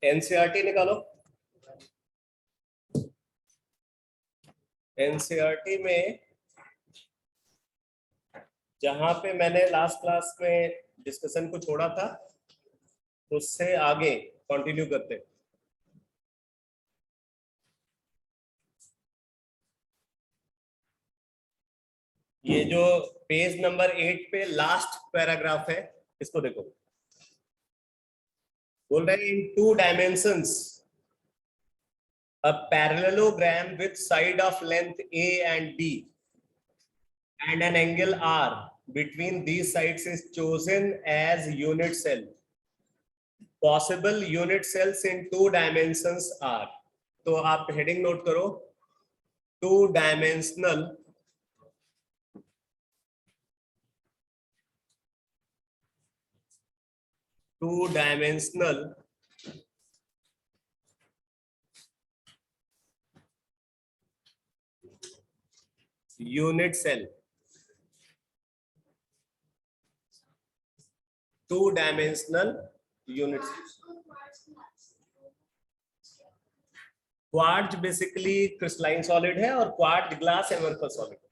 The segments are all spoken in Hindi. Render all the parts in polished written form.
एनसीईआरटी निकालो। एनसीईआरटी में जहां पे मैंने लास्ट क्लास में डिस्कशन को छोड़ा था उससे आगे कंटिन्यू करते हैं। ये जो पेज नंबर 8 पे लास्ट पैराग्राफ है इसको देखो। बोल रहे हैं इन 2 dimensions a parallelogram with side of length A and B and an angle R between these sides is chosen as unit cell. Possible unit cells in 2 dimensions are, तो आप हेडिंग नोट करो, 2 dimensional unit cell, 2-dimensional unit cell. Quartz basically crystalline solid है और क्वार्ट्ज ग्लास एमरफस सॉलिड है।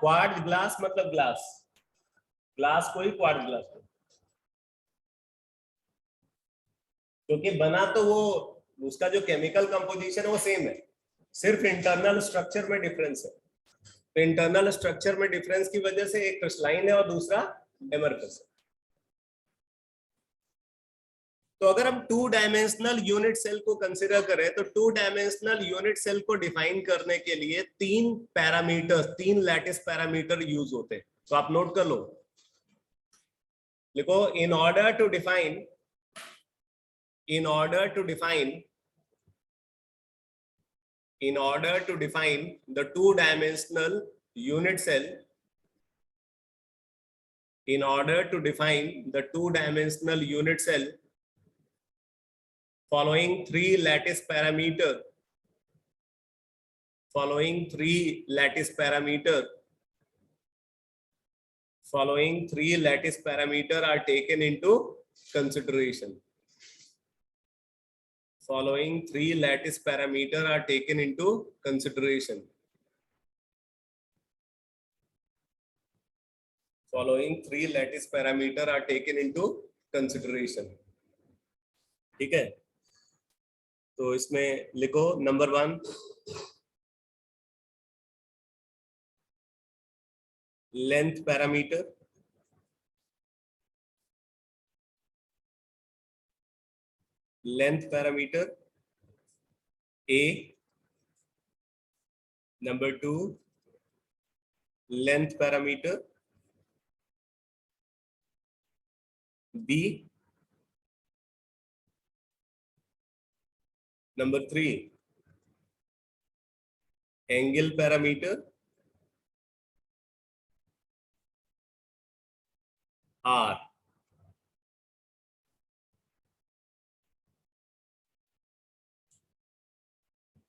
क्वार्ट्ज ग्लास मतलब ग्लास, ग्लास को ही क्वार्ट्ज ग्लास को, क्योंकि बना तो वो उसका जो केमिकल कंपोजिशन है वो सेम है, सिर्फ इंटरनल स्ट्रक्चर में डिफरेंस है। तो इंटरनल स्ट्रक्चर में डिफरेंस की वजह से एक क्रिस्टलाइन है और दूसरा एमरफस है। तो अगर हम 2 डायमेंशनल यूनिट सेल को कंसीडर करें तो 2 डायमेंशनल यूनिट सेल को डिफाइन करने के लिए 3 पैरामीटर्स, 3 लैटिस पैरामीटर यूज होते हैं। तो आप नोट कर लो, लिखो in order to define the 2-dimensional unit cell, in order to define the 2-dimensional unit cell, following 3 lattice parameter are taken into consideration. Following 3 lattice parameter are taken into consideration. Following 3 lattice parameter are taken into consideration. ठीक है, तो इसमें लिखो number 1 length parameter, A. Number 2 length parameter B. Number 3 angle parameter R.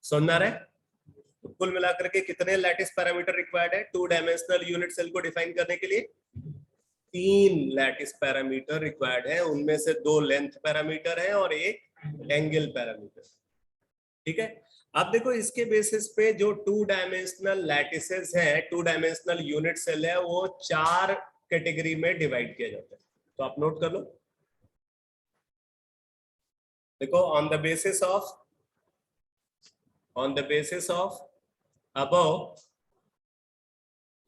सुनना रहे, तो कुल मिलाकर के कितने लैटिस पैरामीटर रिक्वायर्ड है 2 डायमेंशनल यूनिट सेल को डिफाइन करने के लिए? 3 लैटिस पैरामीटर रिक्वायर्ड है, उनमें से 2 लेंथ पैरामीटर है और 1 एंगल पैरामीटर। ठीक है, अब देखो इसके बेसिस पे जो 2 डायमेंशनल लैटिसेस है, 2 डायमेंशनल यूनिट सेल है, वो 4 कैटेगरी में डिवाइड किया जाता है। तो आप नोट कर लो, देखो on the basis of above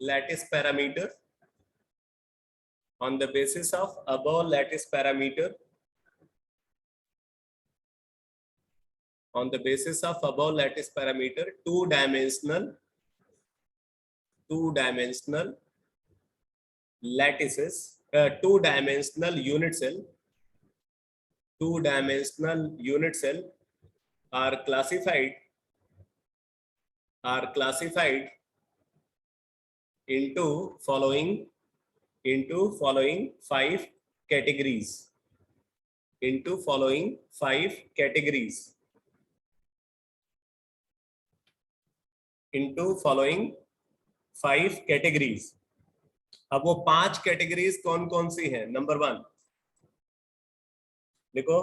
lattice parameter, on the basis of above lattice parameter, on the basis of above lattice parameter, 2-dimensional lattices, 2-dimensional unit cell, 2-dimensional unit cell are classified into following 5 categories. Into following 5 categories. Into following 5 categories. अब वो 5 कैटेगरीज कौन कौन सी हैं? नंबर 1 लिखो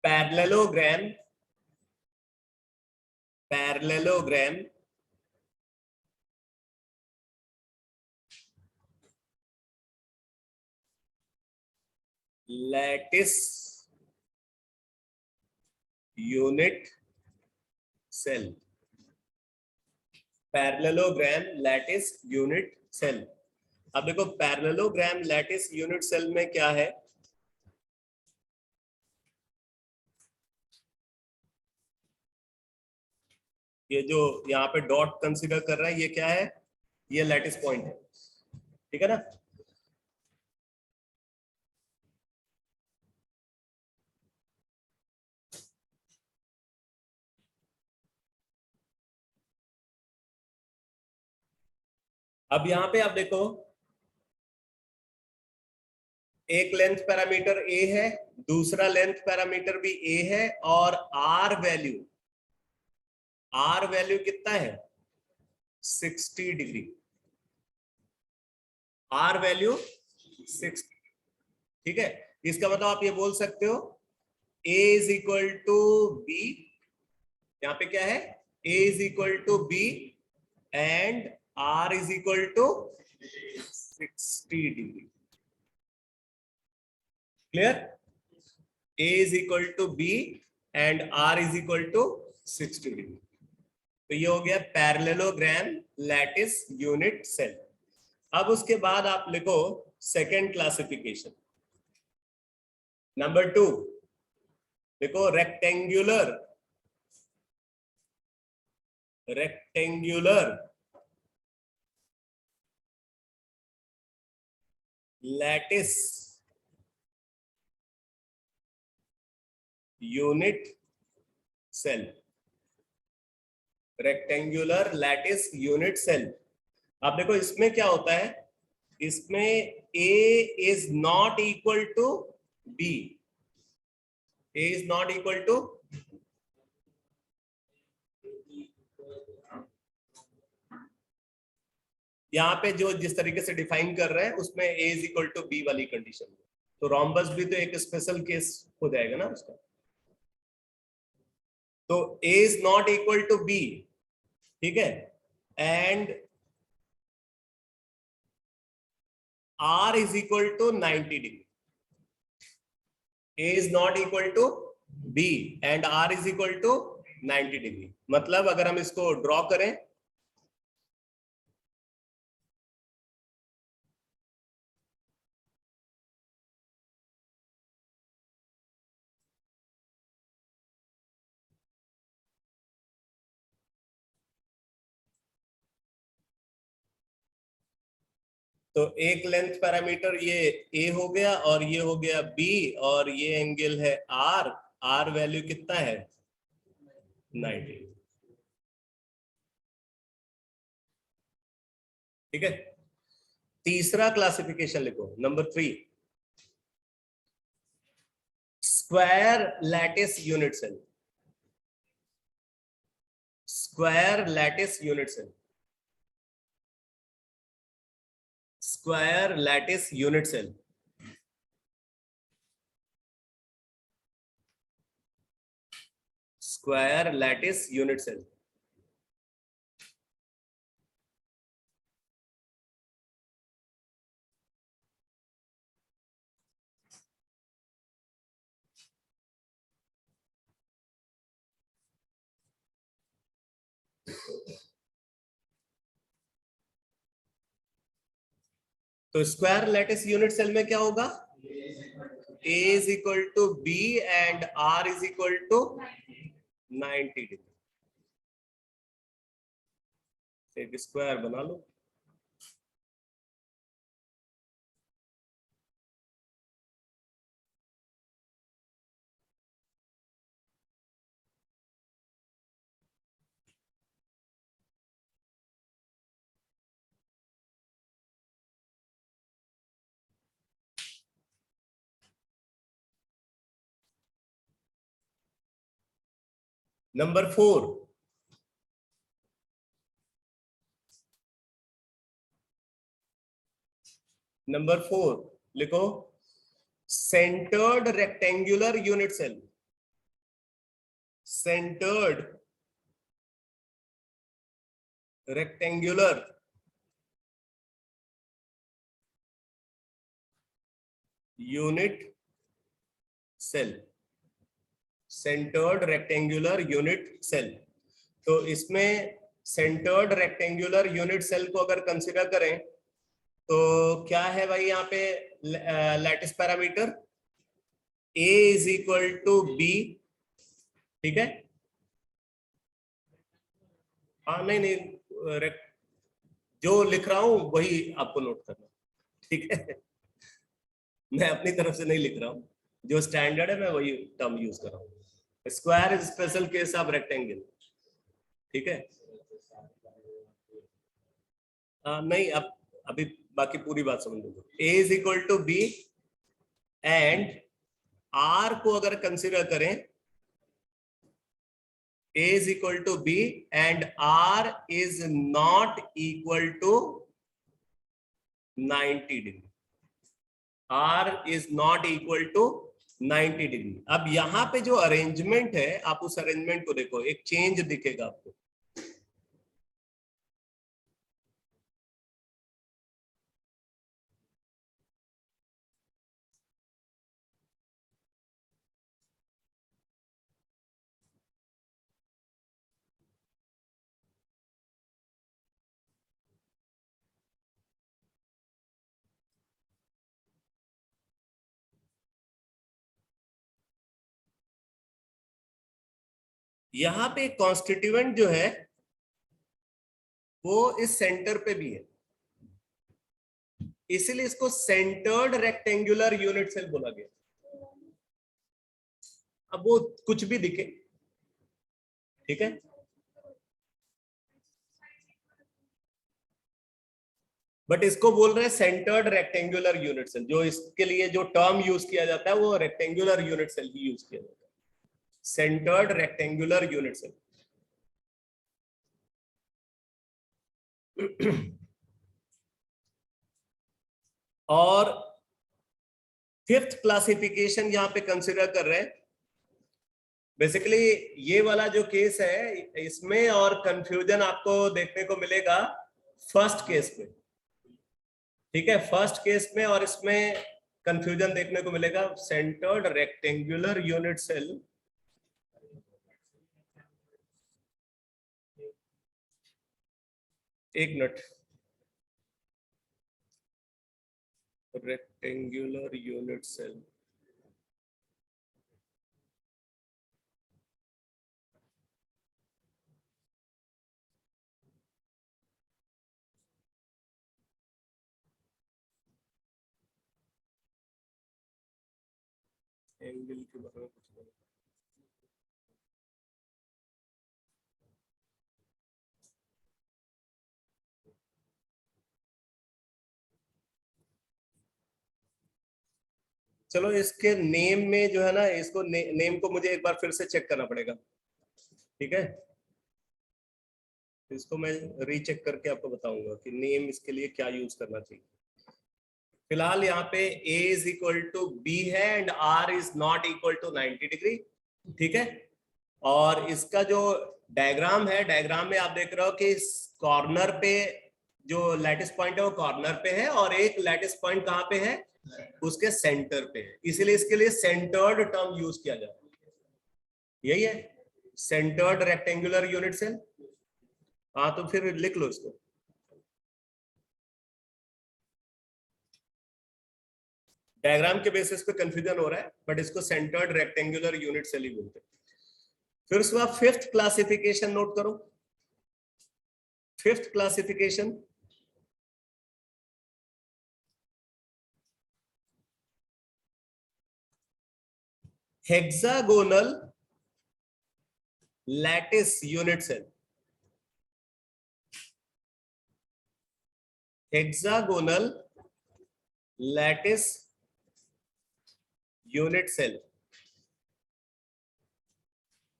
parallelogram, parallelogram lattice unit cell, parallelogram lattice unit cell. अब देखो पैरेललोग्राम लैटिस यूनिट सेल में क्या है, ये जो यहाँ पे डॉट कंसीडर कर रहा है ये क्या है, ये लैटिस पॉइंट है, ठीक है ना। अब यहाँ पे आप देखो एक लेंथ पैरामीटर ए है, दूसरा लेंथ पैरामीटर भी ए है, और आर वैल्यू कितना है 60 डिग्री, आर वैल्यू 60, ठीक है। इसका मतलब आप ये बोल सकते हो a is equal to B, यहाँ पे क्या है a is equal to be and r is equal to 60 degree, clear. a is equal to b and r is equal to 60 degree. तो ये हो गया पैरेललोग्राम लैटिस यूनिट सेल। अब उसके बाद आप लिखो सेकेंड क्लासिफिकेशन, नंबर 2 देखो rectangular lattice unit cell, rectangular lattice unit cell. अब देखो इसमें क्या होता है, इसमें a is not equal to b, a is not equal to, यहाँ पे जो जिस तरीके से डिफाइन कर रहे हैं उसमें a is equal to b वाली कंडीशन है, तो रोम्बस भी तो एक स्पेशल केस हो जाएगा ना उसका। तो a is not equal to b, ठीक है, and r is equal to 90 degree, a is not equal to b and r is equal to 90 degree. मतलब अगर हम इसको ड्रॉ करें, तो एक लेंथ पैरामीटर ये a हो गया और ये हो गया b, और ये एंगल है r, r वैल्यू कितना है 90, ठीक है। तीसरा क्लासिफिकेशन लिखो number 3, square lattice unit cell, square lattice unit cell, square lattice unit cell. Square lattice unit cell, तो स्क्वायर लैटिस यूनिट सेल में क्या होगा, a is equal to b and r is equal to 90 degree. एक स्क्वायर बना लो, नंबर 4 लिखो centered rectangular unit cell, centered rectangular unit cell, centred rectangular unit cell. तो इसमें सेंटर्ड रेक्टेंगुलर यूनिट सेल को अगर कंसीडर करें तो क्या है भाई यहाँ पे lattice parameter A is equal to B, ठीक है। हाँ नहीं नहीं, जो लिख रहा हूं वही आपको नोट करना, ठीक है। मैं अपनी तरफ से नहीं लिख रहा हूं, जो स्टैंडर्ड है मैं वही टर्म यूज कर रहा हूँ। Square is special case of rectangle, ठीक है। नहीं, अब अभी बाकी पूरी बात समझ लो। A is equal to be and R को अगर कंसिडर करें, A is equal to B and R is not equal to 90 degree. R is not equal to 90 degree. अब यहां पे जो अरेंजमेंट है, आप उस अरेंजमेंट को देखो, एक चेंज दिखेगा आपको। यहां पे कॉन्स्टिट्यूएंट जो है वो इस सेंटर पे भी है, इसीलिए इसको सेंटर्ड रेक्टेंगुलर यूनिट सेल बोला गया। अब वो कुछ भी दिखे, ठीक है। बट इसको बोल रहे हैं सेंटर्ड रेक्टेंगुलर यूनिट सेल। जो इसके लिए जो टर्म यूज किया जाता है वो रेक्टेंगुलर यूनिट सेल ही यूज किया जाता है, सेंटर्ड रेक्टेंगुलर यूनिट सेल। और फिफ्थ क्लासिफिकेशन यहां पे कंसिडर कर रहे हैं। बेसिकली ये वाला जो केस है, इसमें और कंफ्यूजन आपको देखने को मिलेगा फर्स्ट केस में, ठीक है। फर्स्ट केस में और इसमें कंफ्यूजन देखने को मिलेगा। सेंटर्ड रेक्टेंगुलर यूनिट सेल, एक minute, rectangular unit cell, angle के बारे में कुछ नहीं। चलो इसके नेम में जो है ना, इसको नेम को मुझे एक बार फिर से चेक करना पड़ेगा, ठीक है। इसको मैं रीचेक करके आपको बताऊंगा कि नेम इसके लिए क्या यूज करना चाहिए। फिलहाल यहाँ पे A is equal to B है and R is not equal to 90 degree, ठीक है। और इसका जो डायग्राम है, डायग्राम में आप देख रहे हो कि कॉर्नर पे जो लैटिस पॉइंट है वो कॉर्नर पे है और एक लैटिस पॉइंट कहाँ पे है, उसके सेंटर पे है। इसीलिए इसके लिए सेंटर्ड टर्म यूज किया जाता है, यही है सेंटर्ड रेक्टेंगुलर यूनिट सेल। हाँ तो फिर लिख लो इसको। डायग्राम के बेसिस पे कंफ्यूजन हो रहा है, बट इसको सेंटर्ड रेक्टेंगुलर यूनिट सेल ही बोलते हैं। फिर उसके बाद फिफ्थ क्लासिफिकेशन नोट करो। Fifth classification, hexagonal lattice unit cell. Hexagonal lattice unit cell,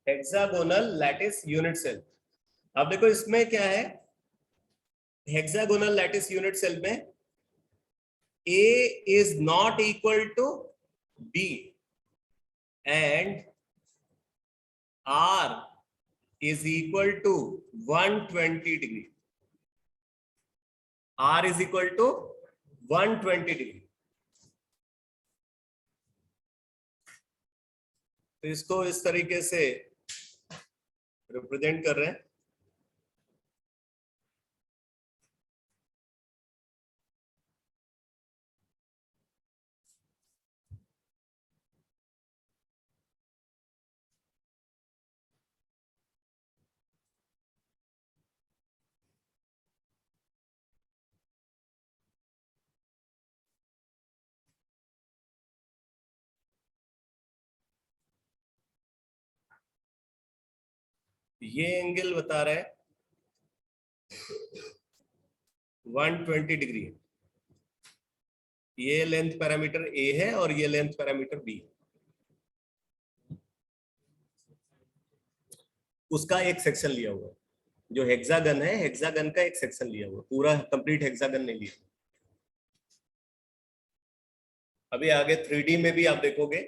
hexagonal lattice unit cell. अब देखो इसमें क्या है, हेक्सागोनल लैटिस यूनिट सेल में A is not equal to B and R is equal to 120 degree. R is equal to 120 degree. तो इसको इस तरीके से रिप्रेजेंट कर रहे हैं। ये एंगल बता रहा है 120 डिग्री। ये लेंथ पैरामीटर ए है और ये लेंथ पैरामीटर बी। उसका एक सेक्शन लिया हुआ, जो हेक्सागन है, हेक्सागन का एक सेक्शन लिया हुआ, पूरा कंप्लीट हेक्सागन नहीं लिया। अभी आगे 3D में भी आप देखोगे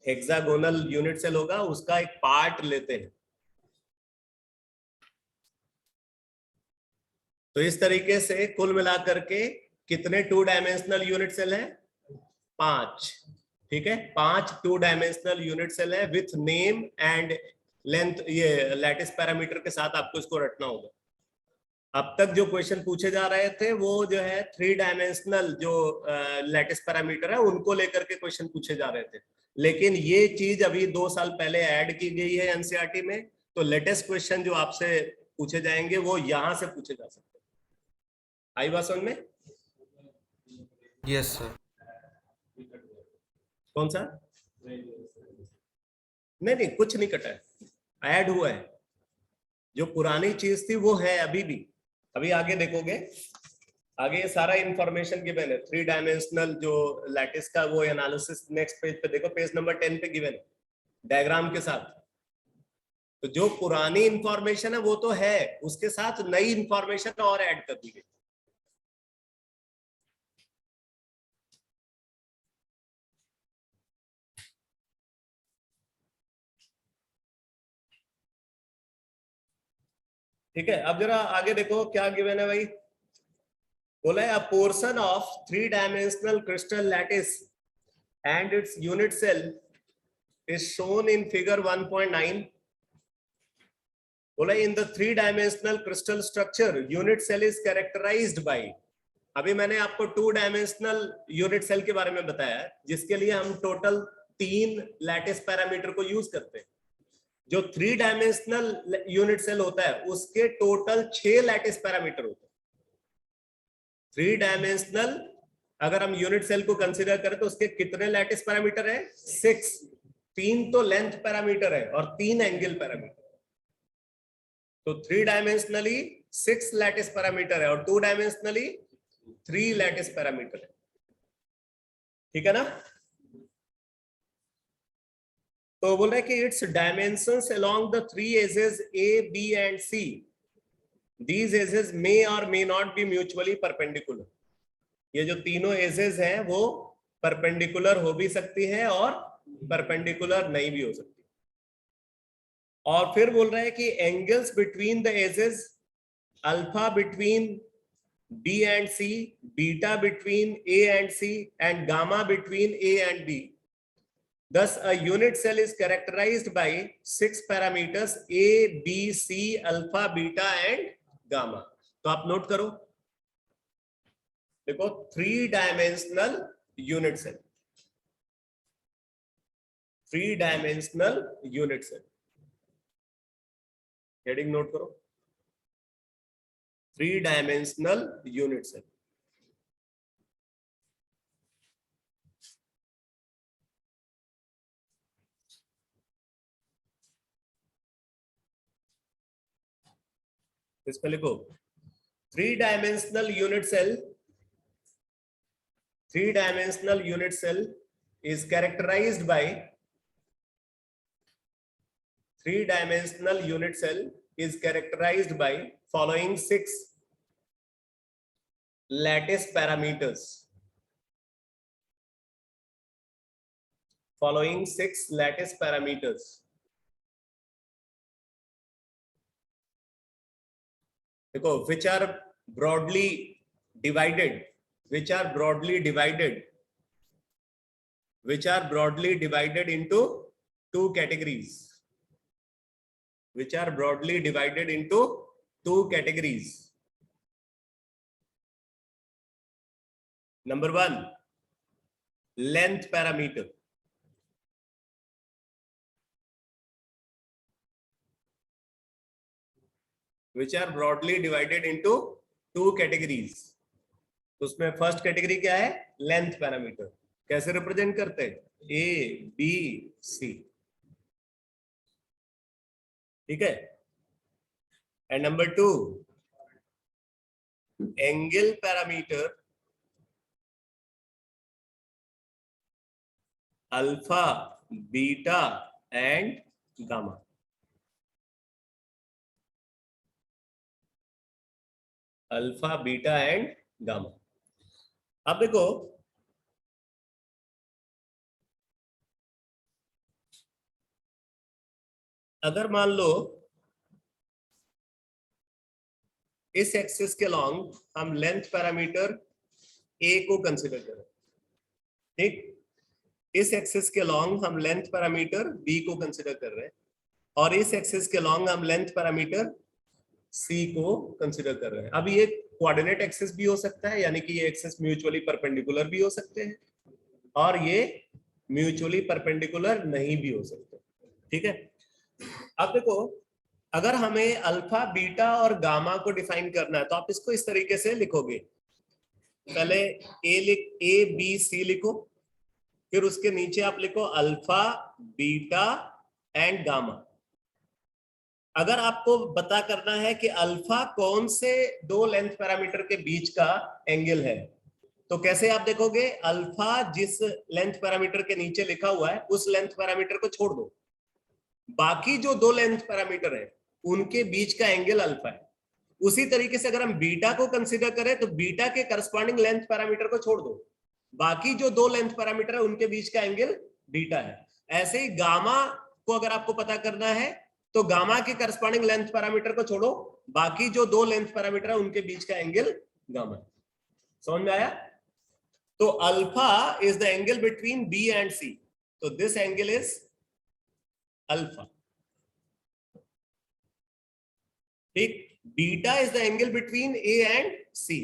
हेक्सागोनल यूनिट सेल होगा, उसका एक पार्ट लेते हैं। तो इस तरीके से कुल मिलाकर के कितने 2 डायमेंशनल यूनिट सेल है? 5। ठीक है, 5 2 डायमेंशनल यूनिट सेल है विथ नेम एंड लेंथ। ये लैटिस पैरामीटर के साथ आपको इसको रटना होगा। अब तक जो क्वेश्चन पूछे जा रहे थे वो जो है 3 डायमेंशनल जो लैटिस पैरामीटर है उनको लेकर के क्वेश्चन पूछे जा रहे थे, लेकिन ये चीज अभी 2 साल पहले ऐड की गई है एनसीईआरटी में। तो लेटेस्ट क्वेश्चन जो आपसे पूछे जाएंगे वो यहां से पूछे जा सकते हैं। आई बात समझ में? Yes sir. कौन सा? नहीं, कुछ नहीं कटा है, ऐड हुआ है। जो पुरानी चीज थी वो है अभी भी। अभी आगे देखोगे, आगे ये सारा इंफॉर्मेशन गिवन है 3 डायमेंशनल जो लैटिस का वो एनालिसिस। नेक्स्ट पेज पे देखो, पेज नंबर 10 पे गिवन है डायग्राम के साथ। तो जो पुरानी इंफॉर्मेशन है वो तो है, उसके साथ नई इंफॉर्मेशन और ऐड कर दी गई। ठीक है, अब जरा आगे देखो क्या गिवन है भाई। बोला है a portion of 3 dimensional crystal lattice and its unit cell is shown in figure 1.9। बोला in the 3 dimensional crystal structure unit cell is characterized by. अभी मैंने आपको 2 डायमेंशनल यूनिट सेल के बारे में बताया है, जिसके लिए हम टोटल 3 लैटिस पैरामीटर को यूज करते हैं। जो 3 डायमेंशनल यूनिट सेल होता है उसके टोटल 6 लैटिस पैरामीटर होते हैं। 3 डायमेंशनल अगर हम यूनिट सेल को कंसीडर करें तो उसके कितने लैटिस पैरामीटर है? 6। 3 तो लेंथ पैरामीटर है और 3 एंगल पैरामीटर। तो 3 डायमेंशनली 6 लैटिस पैरामीटर है और 2 डायमेंशनली 3 लैटिस पैरामीटर है। ठीक है ना? तो बोल रहे हैं कि its dimensions along the 3 axes A, B and C, these edges may or may not be mutually perpendicular। ये जो तीनों एजेस हैं वो परपेंडिकुलर हो भी सकती है और परपेंडिकुलर नहीं भी हो सकती। और फिर बोल रहे हैं कि angles between the axes, alpha between B and C, beta between A and C and gamma between A and B। Thus, a unit cell is characterized by 6 parameters A, B, C, alpha, beta and gamma। तो आप नोट करो, देखो 3 dimensional unit cell, 3 dimensional unit cell, heading note करो, 3 डायमेंशनल यूनिट सेल। इस पे लिखो 3 dimensional unit cell, 3 dimensional unit cell is characterized by 3 dimensional unit cell is characterized by following 6 lattice parameters। following 6 lattice parameters. देखो, which are broadly divided into two categories. Number 1, length parameter. Which are broadly divided into two categories. तो उसमें फर्स्ट कैटेगरी क्या है? Length parameter. कैसे रिप्रेजेंट करते हैं? A, B, C. ठीक है. And number 2, angle parameter, alpha, beta and gamma. Alpha, beta and gamma. अब देखो, अगर मान लो इस एक्सिस के लॉन्ग हम लेंथ पैरामीटर ए को कंसीडर करें, ठीक, इस एक्सिस के लॉन्ग हम लेंथ पैरामीटर बी को कंसीडर कर रहे हैं, और इस एक्सिस के लॉन्ग हम लेंथ पैरामीटर सी को कंसीडर कर रहे हैं. अब ये कोऑर्डिनेट एक्सिस भी हो सकता है, यानी कि ये एक्सिस म्यूचुअली परपेंडिकुलर भी हो सकते हैं, और ये म्यूचुअली परपेंडिकुलर नहीं भी हो सकते. ठीक है. अब देखो, अगर हमें अल्फा, बीटा और गामा को डिफाइन करना है तो आप इसको इस तरीके से लिखोगे. पहले ए बी सी लिखो, फिर उसके नीचे आप लिखो अल्फा, बीटा एंड गामा. अगर आपको पता करना है कि अल्फा कौन से दो लेंथ पैरामीटर के बीच का एंगल है, तो कैसे आप देखोगे? अल्फा जिस लेंथ पैरामीटर के नीचे लिखा हुआ है उस लेंथ पैरामीटर को छोड़ दो, बाकी जो दो लेंथ पैरामीटर है उनके बीच का एंगल अल्फा है. उसी तरीके से अगर हम बीटा को कंसीडर करें तो बीटा के करस्पॉन्डिंग लेंथ पैरामीटर को छोड़ दो, बाकी जो दो लेंथ पैरामीटर है उनके बीच का एंगल बीटा है. ऐसे ही गामा को अगर आपको पता करना है तो गामा के करस्पॉन्डिंग लेंथ पैरामीटर को छोड़ो, बाकी जो दो लेंथ पैरामीटर है उनके बीच का एंगल गामा. समझ में आया? तो alpha is the angle between B and C, तो दिस एंगल इज अल्फा. ठीक. Beta is the angle between A and C,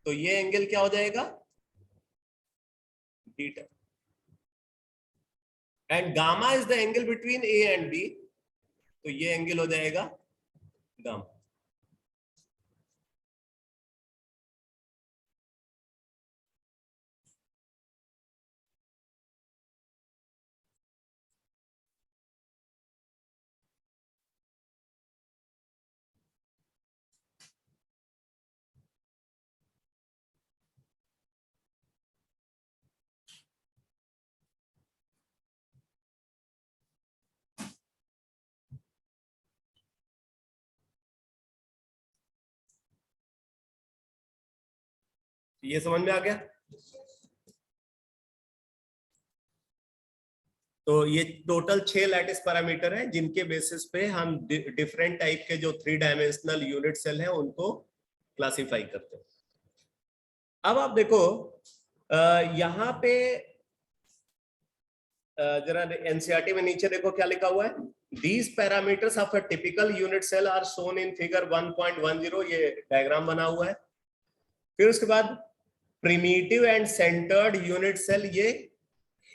तो ये एंगल क्या हो जाएगा? Beta. And gamma is the angle between A and B, तो ये एंगल हो जाएगा गामा. ये समझ में आ गया? तो ये टोटल 6 लैटिस पैरामीटर है जिनके बेसिस पे हम डिफरेंट टाइप के जो 3 डायमेंशनल यूनिट सेल हैं उनको क्लासिफाई करते हैं. अब आप देखो, यहाँ पे जरा एनसीईआरटी में नीचे देखो क्या लिखा हुआ है. These parameters of a typical unit cell are shown in figure 1.10. ये डायग्राम बना हुआ है. फिर उसके बाद primitive and centred unit cell, ये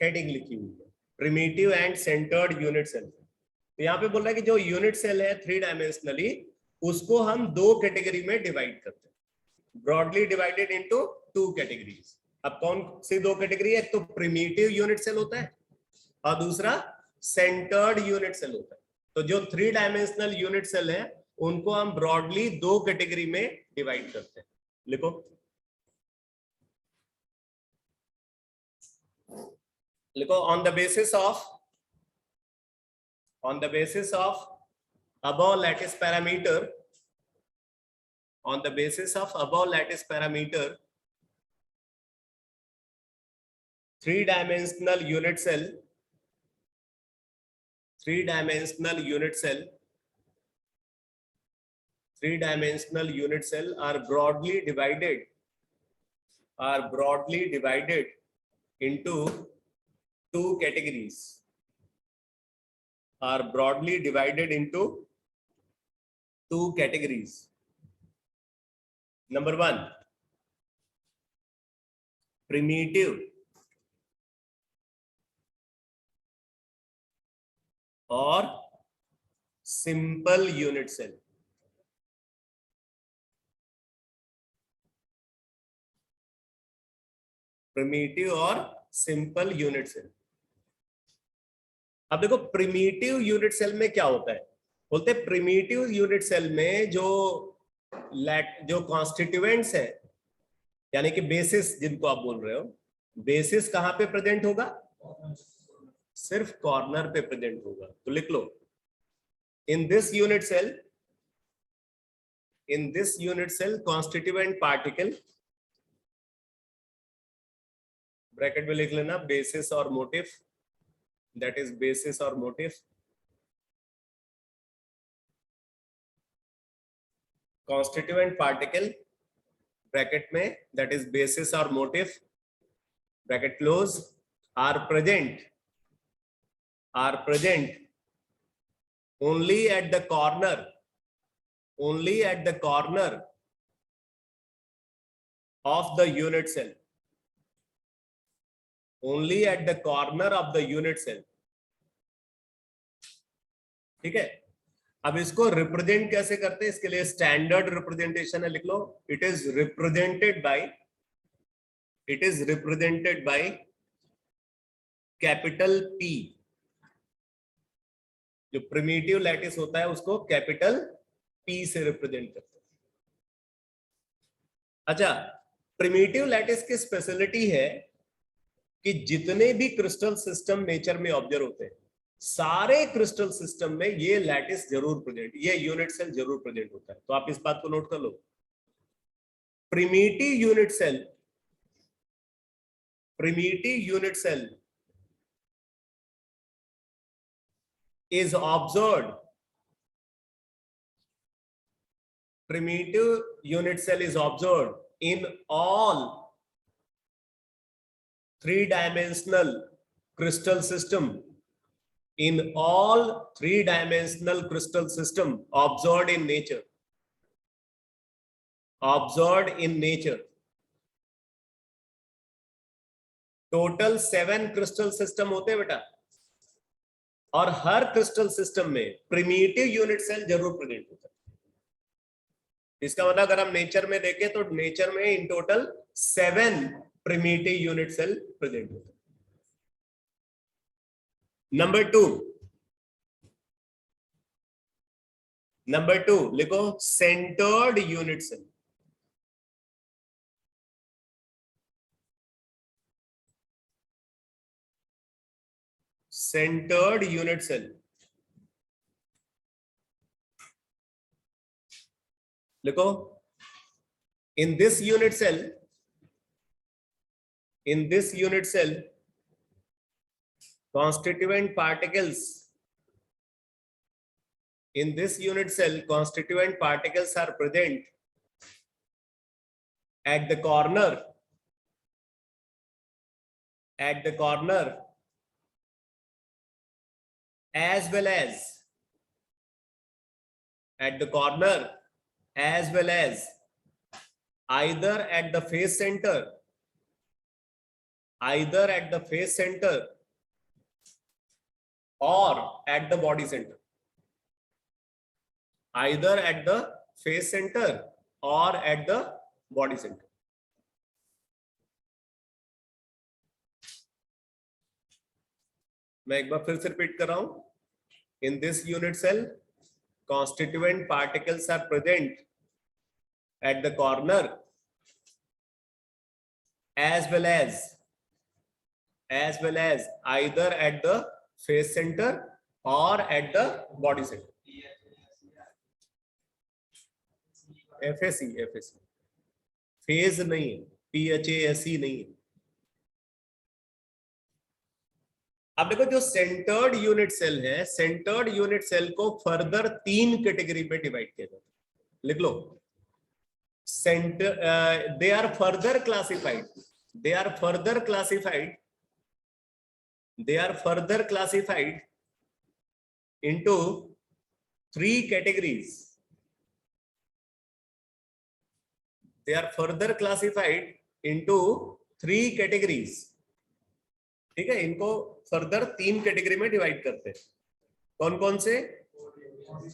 हेडिंग लिखी हुई है, primitive and centred unit cell. तो यहाँ पे बोल रहा है कि जो यूनिट सेल है 3 डायमेंशनली, उसको हम 2 कैटेगरी में डिवाइड करते हैं, ब्रॉडली डिवाइडेड इनटू 2 कैटेगरीज. अब कौन सी 2 कैटेगरी है? एक तो प्रिमिटिव यूनिट सेल होता है और दूसरा सेंटर्ड यूनिट सेल होता है. तो जो 3 डायमेंशनल यूनिट सेल है उनको हम ब्रॉडली 2 कैटेगरी में डिवाइड करते हैं. लिखो, on the basis of above lattice parameter, 3 dimensional unit cell three-dimensional unit cell are broadly divided into two categories. Number one, primitive or simple unit cell. Primitive और सिंपल यूनिट सेल। अब देखो प्रिमिटिव यूनिट सेल में क्या होता है, बोलते हैं प्रिमिटिव यूनिट सेल में जो कॉन्स्टिट्यूएंट्स है, यानी कि बेसिस जिनको आप बोल रहे हो, बेसिस कहां पे प्रेजेंट होगा? सिर्फ कॉर्नर पे प्रेजेंट होगा। तो लिख लो, in this unit cell constituent particle, bracket में लिख लेना बेसिस और मोटिव, दैट इज बेसिस और मोटिव, कॉन्स्टिट्यूएंट पार्टिकल ब्रैकेट में, दैट इज बेसिस और motif, bracket close, are present only at the corner of the unit cell, only at the corner of the unit cell। ठीक है, अब इसको रिप्रेजेंट कैसे करते हैं, इसके लिए स्टैंडर्ड रिप्रेजेंटेशन है, लिख लो, it is represented by capital P। जो प्रिमिटिव लैटिस होता है उसको कैपिटल P से रिप्रेजेंट करते हैं। अच्छा, प्रिमिटिव लैटिस की स्पेशलिटी है कि जितने भी क्रिस्टल सिस्टम नेचर में ऑब्जर्व होते हैं, सारे क्रिस्टल सिस्टम में ये लैटिस जरूर प्रेजेंट, ये यूनिट सेल जरूर प्रेजेंट होता है। तो आप इस बात को नोट कर लो, primitive unit cell is observed, primitive unit cell is observed in all three-dimensional crystal system, observed in nature, total 7 crystal system होते हैं बेटा, और हर क्रिस्टल सिस्टम में प्रिमिटिव यूनिट सेल जरूर प्रेजेंट होता है। इसका मतलब अगर हम नेचर में देखें तो नेचर में in total 7 primitive unit cell present होते हैं। नंबर टू लिखो, centred unit cell. centered unit cell, लिखो, in this unit cell constituent particles are present at the corner as well as either at the face center or at the body center, either at the face center or at the body center। मैं एक बार फिर से रिपीट कर रहा हूं, in this unit cell constituent particles are present at the corner as well as either at the face center or at the body center। FAC face नहीं है, PHASE नहीं है। अब देखो जो सेंटर्ड यूनिट सेल है, सेंटर्ड यूनिट सेल को फर्दर 3 कैटेगरी में डिवाइड किया जाता है। लिख लो, centre they are further classified, they are further classified, they are further classified into 3 categories. They are further classified into 3 categories. ठीक है, इनको फर्दर 3 कैटेगरी में डिवाइड करते हैं। कौन कौन से?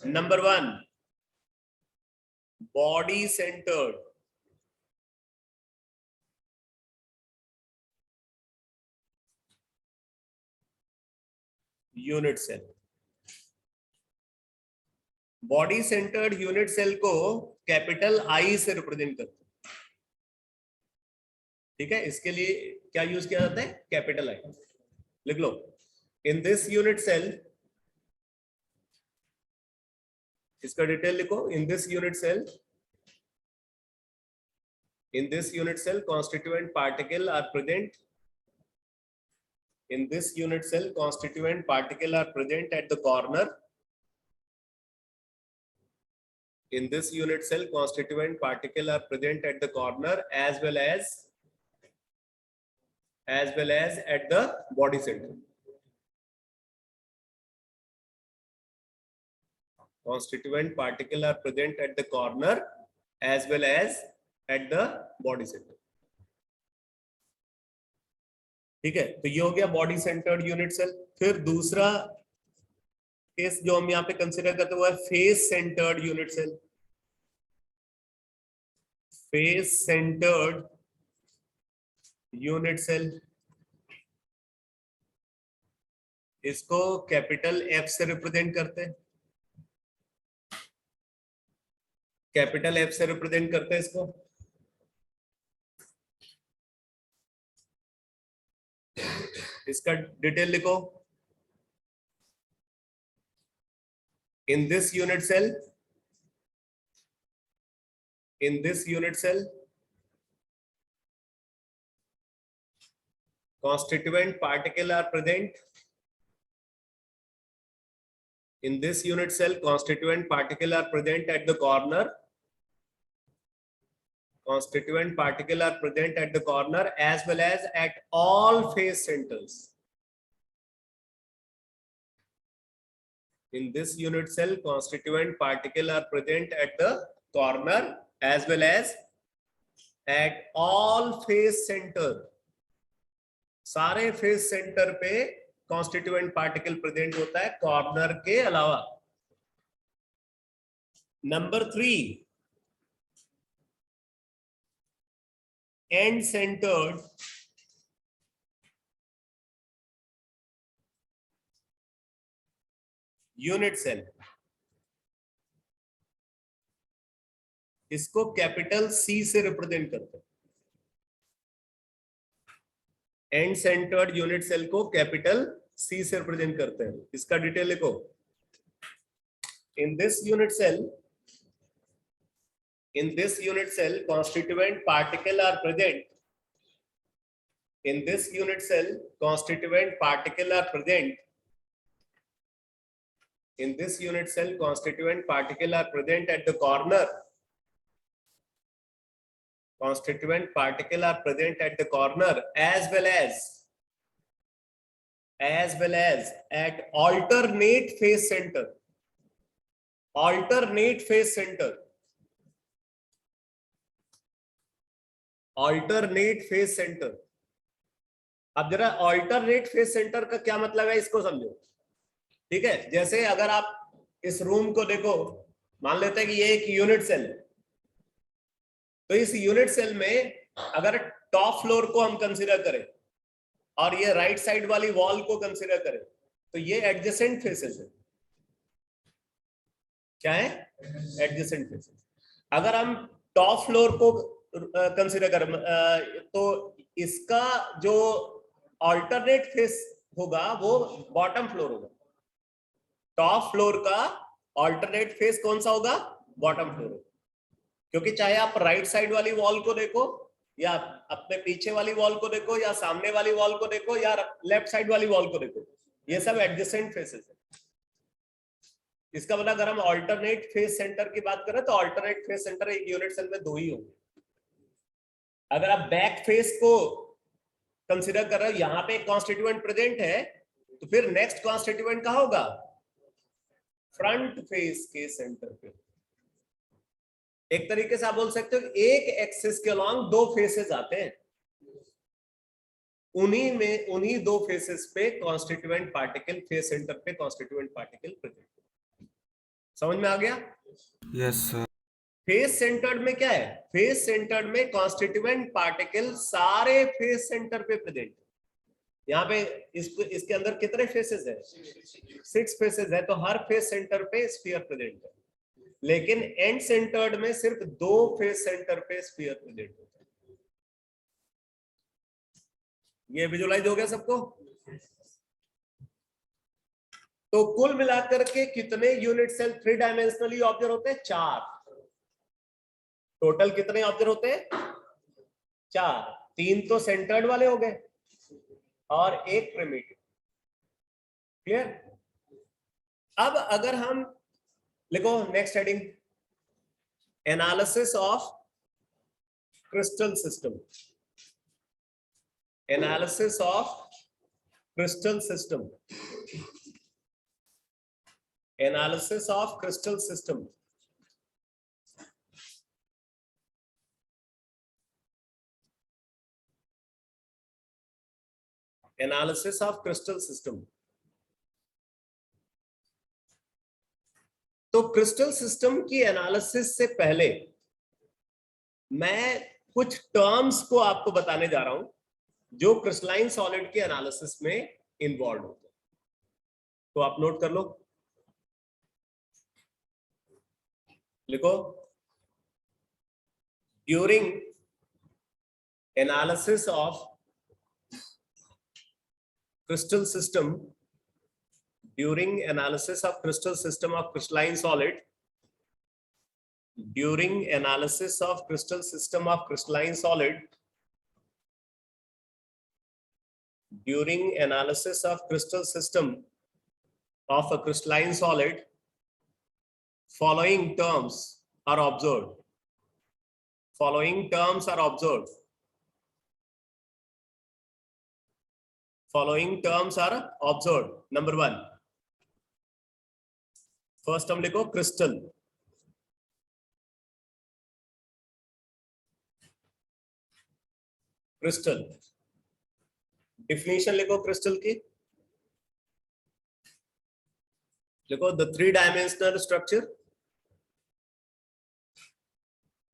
Number 1, body centred, unit cell. Body centred unit cell को कैपिटल आई से रिप्रेजेंट करते हैं। ठीक है, इसके लिए क्या यूज किया जाता है? Capital I. लिख लो, इन दिस यूनिट सेल, इसका डिटेल लिखो, in this unit cell, in this unit cell constituent particle are present, in this unit cell constituent particle are present at the corner, in this unit cell constituent particle are present at the corner as well as at the body center. Constituent particle are present at the corner as well as at the body center. ठीक है, तो ये हो गया बॉडी सेंटर्ड यूनिट सेल। फिर दूसरा केस जो हम यहाँ पे कंसिडर करते हुए face centred unit cell. Face centred unit cell, इसको कैपिटल एफ से रिप्रेजेंट करते हैं, कैपिटल एफ से रिप्रेजेंट करते हैं इसको। इसका डिटेल लिखो, in this unit cell, in this unit cell constituent particle are present, in this unit cell constituent particle are present at the corner, constituent particle are present at the corner as well as at all face centers. In this unit cell constituent particle are present at the corner as well as at all face center. सारे फेस सेंटर पे कॉन्स्टिट्यूएंट पार्टिकल प्रेजेंट होता है, कॉर्नर के अलावा। Number 3, end centred unit cell, इसको कैपिटल सी से रिप्रेजेंट करते हैं। एंड सेंटर्ड यूनिट सेल को कैपिटल सी से रिप्रेजेंट करते हैं। इसका डिटेल लिखो, in this unit cell, in this unit cell constituent particle are present, in this unit cell constituent particle are present, in this unit cell constituent particle are present at the corner, constituent particle are present at the corner as well as at alternate face center, alternate face center, alternate face centre. अब जरा अल्टरनेट फेस सेंटर का क्या मतलब है इसको समझो। ठीक है, जैसे अगर आप इस रूम को देखो, मान लेते हैं कि ये एक यूनिट सेल है, तो इस यूनिट सेल में अगर टॉप फ्लोर को हम कंसीडर करें और ये राइट साइड वाली वॉल को कंसीडर करें, तो ये एडजेसेंट फेसेस है। क्या है? Adjacent faces. अगर हम टॉप फ्लोर को कंसीडर करें तो इसका जो अल्टरनेट फेस होगा वो बॉटम फ्लोर होगा। टॉप फ्लोर का अल्टरनेट फेस कौन सा होगा? बॉटम फ्लोर होगा। क्योंकि चाहे आप राइट साइड वाली वॉल को देखो या अपने पीछे वाली वॉल को देखो या सामने वाली वॉल को देखो या लेफ्ट साइड वाली वॉल को देखो, ये सब एडजेसेंट फेसेस है। इसका मतलब अगर हम ऑल्टरनेट फेस सेंटर की बात करें तो ऑल्टरनेट फेस सेंटर एक यूनिट सेल में 2 ही होंगे। अगर आप बैक फेस को कंसीडर कर रहे हो, यहां पे एक कॉन्स्टिट्यूएंट प्रेजेंट है, तो फिर नेक्स्ट कॉन्स्टिट्यूएंट कहां होगा? फ्रंट फेस के सेंटर पे। एक तरीके से आप बोल सकते हो एक एक्सिस के अलॉन्ग 2 फेसेस आते हैं, उन्हीं 2 फेसेस पे कॉन्स्टिट्यूएंट पार्टिकल, फेस सेंटर पे कॉन्स्टिट्यूएंट पार्टिकल प्रेजेंट। समझ में आ गया? Yes, sir. फेस सेंटर्ड में क्या है? फेस सेंटर्ड में कॉन्स्टिट्यूएंट पार्टिकल सारे फेस सेंटर पे प्रेजेंट। यहाँ पे इसके अंदर कितने फेसेस है? 6 फेसेस है, तो हर फेस सेंटर पे स्फीयर प्रेजेंट है। लेकिन एंड सेंटर्ड में सिर्फ 2 फेस सेंटर पे स्फीयर प्रेजेंट होता है। ये विजुअलाइज हो गया सबको? तो कुल मिलाकर के कितने यूनिट सेल 3 डायमेंशनली ऑब्जर्व होते हैं? 4। टोटल कितने ऑब्जर्व होते हैं? 4। 3 तो सेंटर्ड वाले हो गए और एक प्रिमिटिव। क्लियर? अब अगर हम लिखो next heading, analysis of crystal system. Analysis of crystal system. Analysis of crystal system. Analysis of crystal system. तो क्रिस्टल सिस्टम की एनालिसिस से पहले मैं कुछ टर्म्स को आपको बताने जा रहा हूं जो क्रिस्टलाइन सॉलिड के एनालिसिस में इन्वॉल्व होते हैं। तो आप नोट कर लो, लिखो, during analysis of crystal system, during analysis of crystal system of crystalline solid, during analysis of crystal system of crystalline solid, during analysis of crystal system of a crystalline solid, following terms are observed. Following terms are observed. Following terms are observed. Number 1, first term लिखो crystal. Crystal definition लिखो crystal की, लिखो the 3-dimensional structure.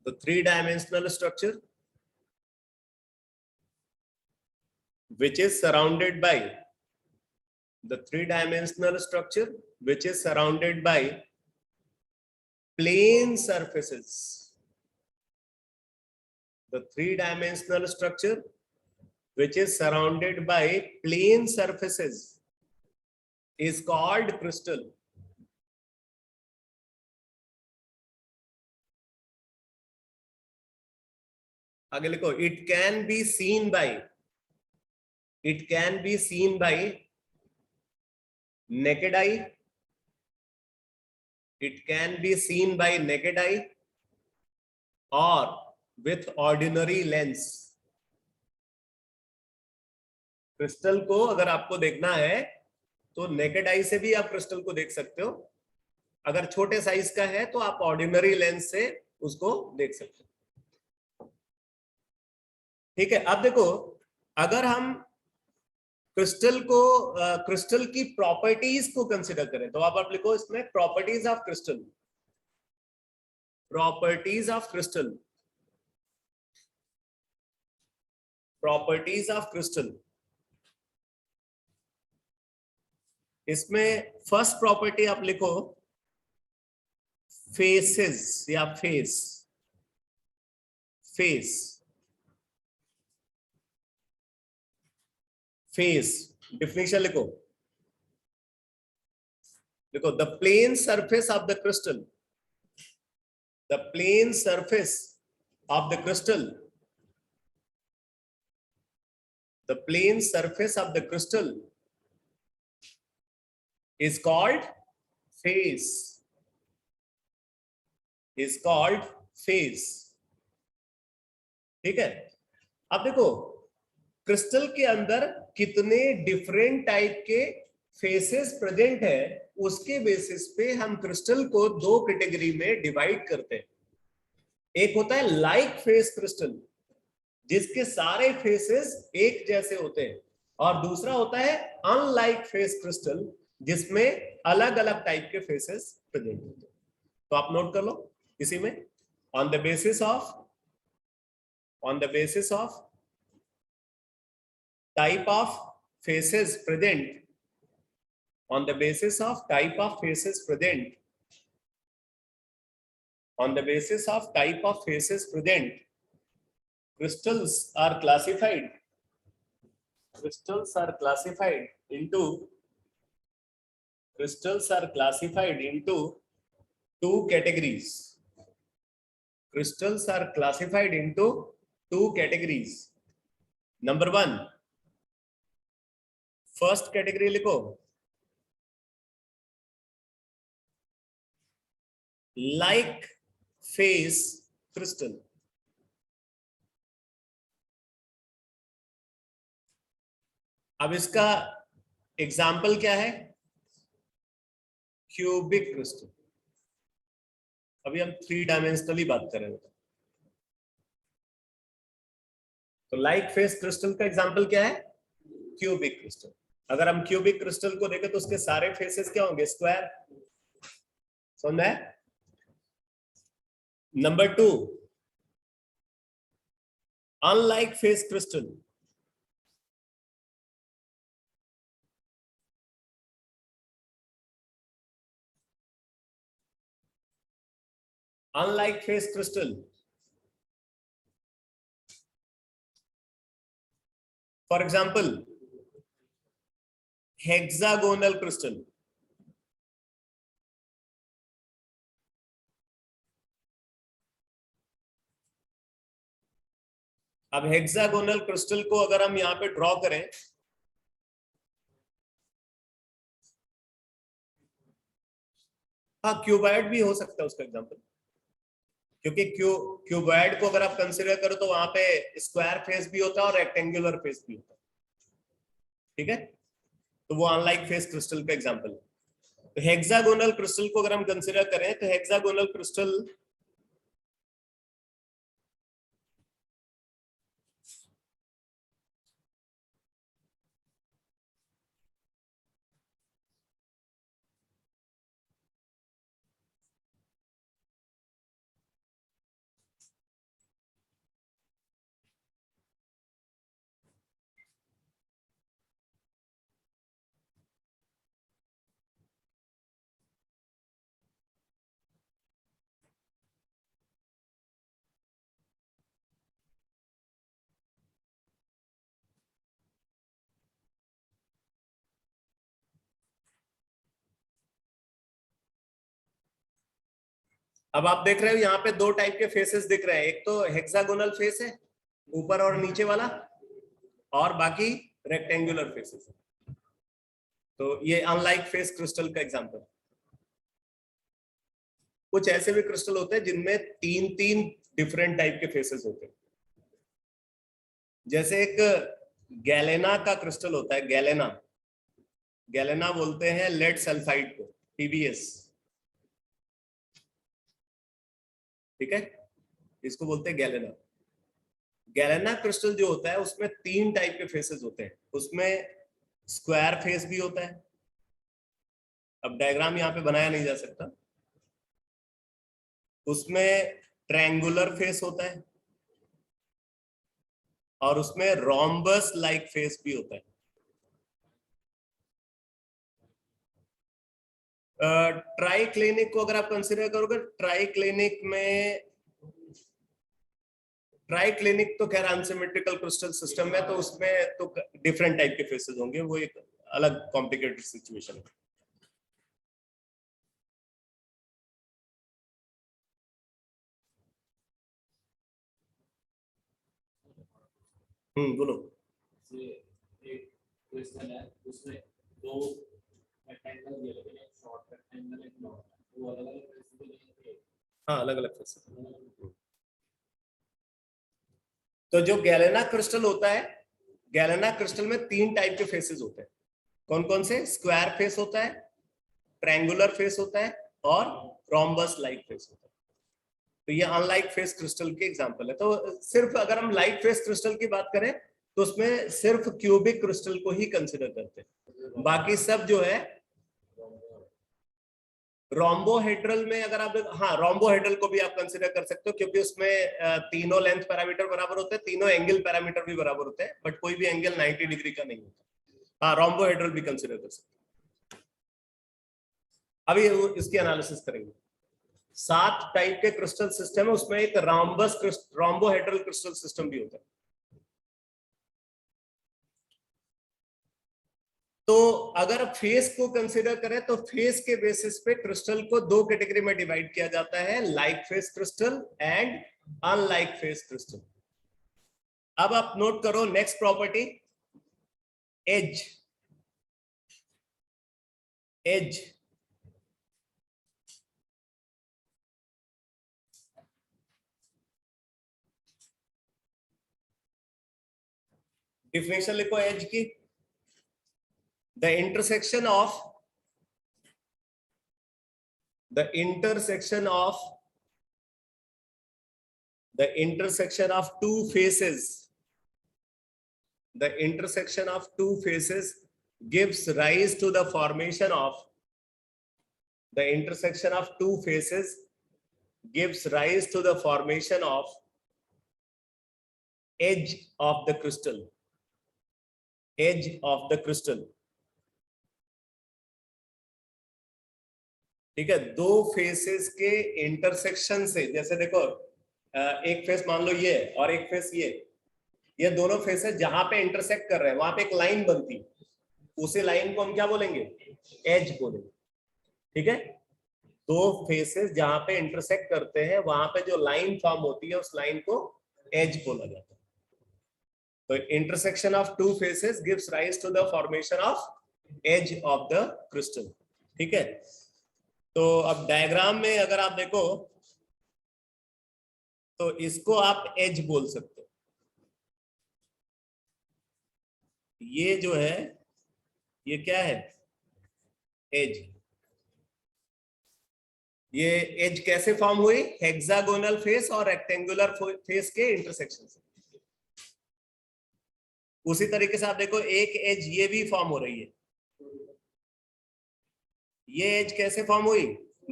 The 3-dimensional structure which is surrounded by the 3-dimensional structure which is surrounded by plane surfaces. The 3-dimensional structure which is surrounded by plane surfaces is called crystal. आगे लिखो, it can be seen by naked eye. It can be seen by naked eye or with ordinary lens. Crystal को अगर आपको देखना है तो नेकेड आई से भी आप क्रिस्टल को देख सकते हो, अगर छोटे साइज का है तो आप ऑर्डिनरी लेंस से उसको देख सकते हो। ठीक है, अब देखो, अगर हम क्रिस्टल की प्रॉपर्टीज को कंसिडर करें तो आप लिखो इसमें properties of crystal. Properties of crystal. Properties of crystal, इसमें फर्स्ट प्रॉपर्टी आप लिखो फेसेस या फेस। फेस फेस डिफिनेशन लिखो, the plane surface of the crystal, the plane surface of the crystal, the plane surface of the crystal is called phase, is called phase. ठीक है, अब देखो क्रिस्टल के अंदर कितने डिफरेंट टाइप के फेसेस प्रेजेंट है, उसके बेसिस पे हम क्रिस्टल को दो कैटेगरी में डिवाइड करते हैं. एक होता है लाइक फेस क्रिस्टल, जिसके सारे फेसेस एक जैसे होते हैं, और दूसरा होता है अनलाइक फेस क्रिस्टल, जिसमें अलग अलग टाइप के फेसेस प्रेजेंट होते हैं. तो आप नोट कर लो इसी में, on the basis of type of faces present, on the basis of type of faces present, on the basis of type of faces present, crystals are classified into two categories. Crystals are classified into two categories. Number one, first category लिखो, लाइक फेस क्रिस्टल. अब इसका एग्जाम्पल क्या है? Cubic crystal. अभी हम 3 डायमेंशनली बात कर रहे हैं. तो लाइक फेस क्रिस्टल का एग्जाम्पल क्या है? Cubic crystal. अगर हम क्यूबिक क्रिस्टल को देखें तो उसके सारे फेसेस क्या होंगे? स्क्वायर. समझ है? Number 2, unlike face crystal. Unlike face crystal, for example hexagonal crystal. अब हेक्सागोनल क्रिस्टल को अगर हम यहां पे ड्रॉ करें, हाँ क्यूबॉइड भी हो सकता है उसका एग्जांपल, क्योंकि क्यूबॉइड को अगर आप कंसीडर करो तो वहां पे स्क्वायर फेस भी होता है और रेक्टेंगुलर फेस भी होता है. ठीक है, तो वो अनलाइक फेस क्रिस्टल का एग्जांपल है. तो हेक्सागोनल क्रिस्टल को अगर हम कंसीडर करें तो हेक्सागोनल क्रिस्टल अब आप देख रहे हो यहाँ पे 2 टाइप के फेसेस दिख रहे हैं. एक तो हेक्सागोनल फेस है ऊपर और नीचे वाला, और बाकी रेक्टेंगुलर फेसेस है. तो ये अनलाइक फेस क्रिस्टल का एग्जांपल. कुछ ऐसे भी क्रिस्टल होते हैं जिनमें 3 डिफरेंट टाइप के फेसेस होते हैं. जैसे एक गैलेना का क्रिस्टल होता है. गैलेना बोलते हैं लेड सल्फाइड को, PbS. ठीक है, इसको बोलते हैं गैलेना क्रिस्टल जो होता है उसमें 3 टाइप के फेसेस होते हैं. उसमें स्क्वायर फेस भी होता है. अब डायग्राम यहाँ पे बनाया नहीं जा सकता. उसमें ट्रायंगुलर फेस होता है, और उसमें रोम्बस लाइक फेस भी होता है. ट्राई क्लिनिक को अगर आप कंसिडर करोगे, ट्राई क्लिनिक तो खैर अनसिमेट्रिकल क्रिस्टल सिस्टम है, तो उसमें तो डिफरेंट टाइप के फेसेस होंगे. वो एक अलग कॉम्प्लिकेटेड सिचुएशन है. बोलो. एक क्वेश्चन है, उसमें 2 हाँ, अलग अलग फेसेस। तो जो गैलेना क्रिस्टल होता है, गैलेना क्रिस्टल में 3 टाइप के फेसेस होते हैं। कौन कौन से? स्क्वायर फेस होता है, ट्रायंगुलर फेस होता है और रोम्बस लाइक फेस होता है। तो ये अनलाइक फेस क्रिस्टल के एग्जांपल है। तो सिर्फ अगर हम लाइक फेस क्रिस्टल की बात करें तो उसमें सिर्फ क्यूबिक क्रिस्टल को ही कंसिडर करते हैं, बाकी सब जो है रोम्बोहेड्रल में अगर आप, हाँ रोम्बोहेड्रल को भी आप कंसिडर कर सकते हो, क्योंकि उसमें तीनों लेंथ पैरामीटर बराबर होते हैं, तीनों एंगल पैरामीटर भी बराबर होते हैं, बट कोई भी एंगल 90 डिग्री का नहीं होता। हाँ, रोम्बोहेड्रल भी कंसिडर कर सकते हैं। अभी इसकी एनालिसिस करेंगे। 7 टाइप के क्रिस्टल सिस्टम है, उसमें एक रोम्बोहेड्रल क्रिस्टल सिस्टम भी होता है। तो अगर फेस को कंसीडर करें तो फेस के बेसिस पे क्रिस्टल को 2 कैटेगरी में डिवाइड किया जाता है, like face crystal and unlike face crystal. अब आप नोट करो next property, edge. Edge definition लिखो एज की, the intersection of the intersection of the intersection of two faces, the intersection of two faces gives rise to the formation of, the intersection of two faces gives rise to the formation of edge of the crystal, edge of the crystal। ठीक है, 2 फेसेस के इंटरसेक्शन से, जैसे देखो एक फेस मान लो ये और एक फेस ये दोनों फेसेस जहां पे इंटरसेक्ट कर रहे हैं वहां पे एक लाइन बनती है, उसी लाइन को हम क्या बोलेंगे? एज बोलेंगे। ठीक है, 2 फेसेस जहां पे इंटरसेक्ट करते हैं वहां पे जो लाइन फॉर्म होती है उस लाइन को एज बोला जाता है। तो intersection of 2 faces gives rise to the formation of edge of the crystal. ठीक है, तो अब डायग्राम में अगर आप देखो तो इसको आप एज बोल सकते हो। ये जो है ये क्या है? एज। ये एज कैसे फॉर्म हुई? हेक्सागोनल फेस और रेक्टेंगुलर फेस के इंटरसेक्शन से। उसी तरीके से आप देखो एक एज ये भी फॉर्म हो रही है। ये एज कैसे फॉर्म हुई?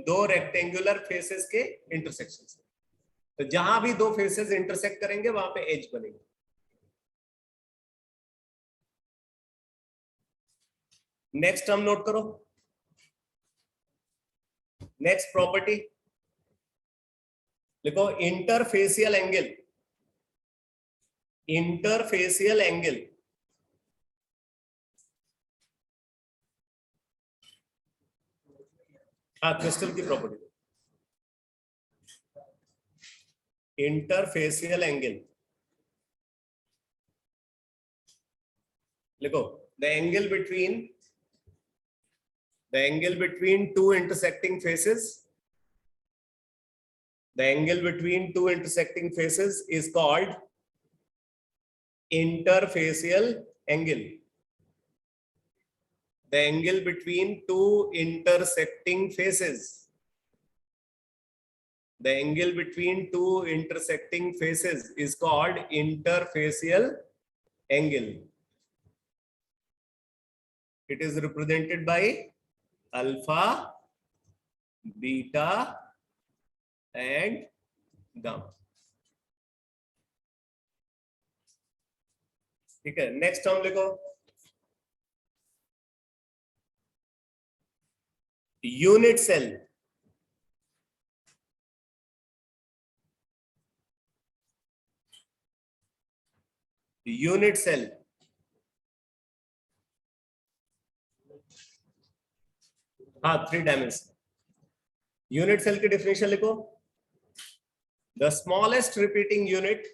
2 रेक्टेंगुलर फेसेस के इंटरसेक्शन से। तो जहां भी 2 फेसेस इंटरसेक्ट करेंगे वहां पे एज बनेगी। नेक्स्ट हम नोट करो, नेक्स्ट प्रॉपर्टी लिखो, इंटरफेसियल एंगल। इंटरफेसियल एंगल हाँ, क्रिस्टल की प्रॉपर्टी। इंटरफेसियल एंगल लिखो, the angle between 2 intersecting faces, the angle between 2 intersecting faces is called interfacial angle. The angle between 2 intersecting faces, the angle between 2 intersecting faces is called interfacial angle. It is represented by alpha, beta and gamma. ठीक है, नेक्स्ट हम लिखो, यूनिट सेल। यूनिट सेल हाँ, 3 डायमेंशन। यूनिट सेल की डेफिनेशन लिखो, the smallest repeating unit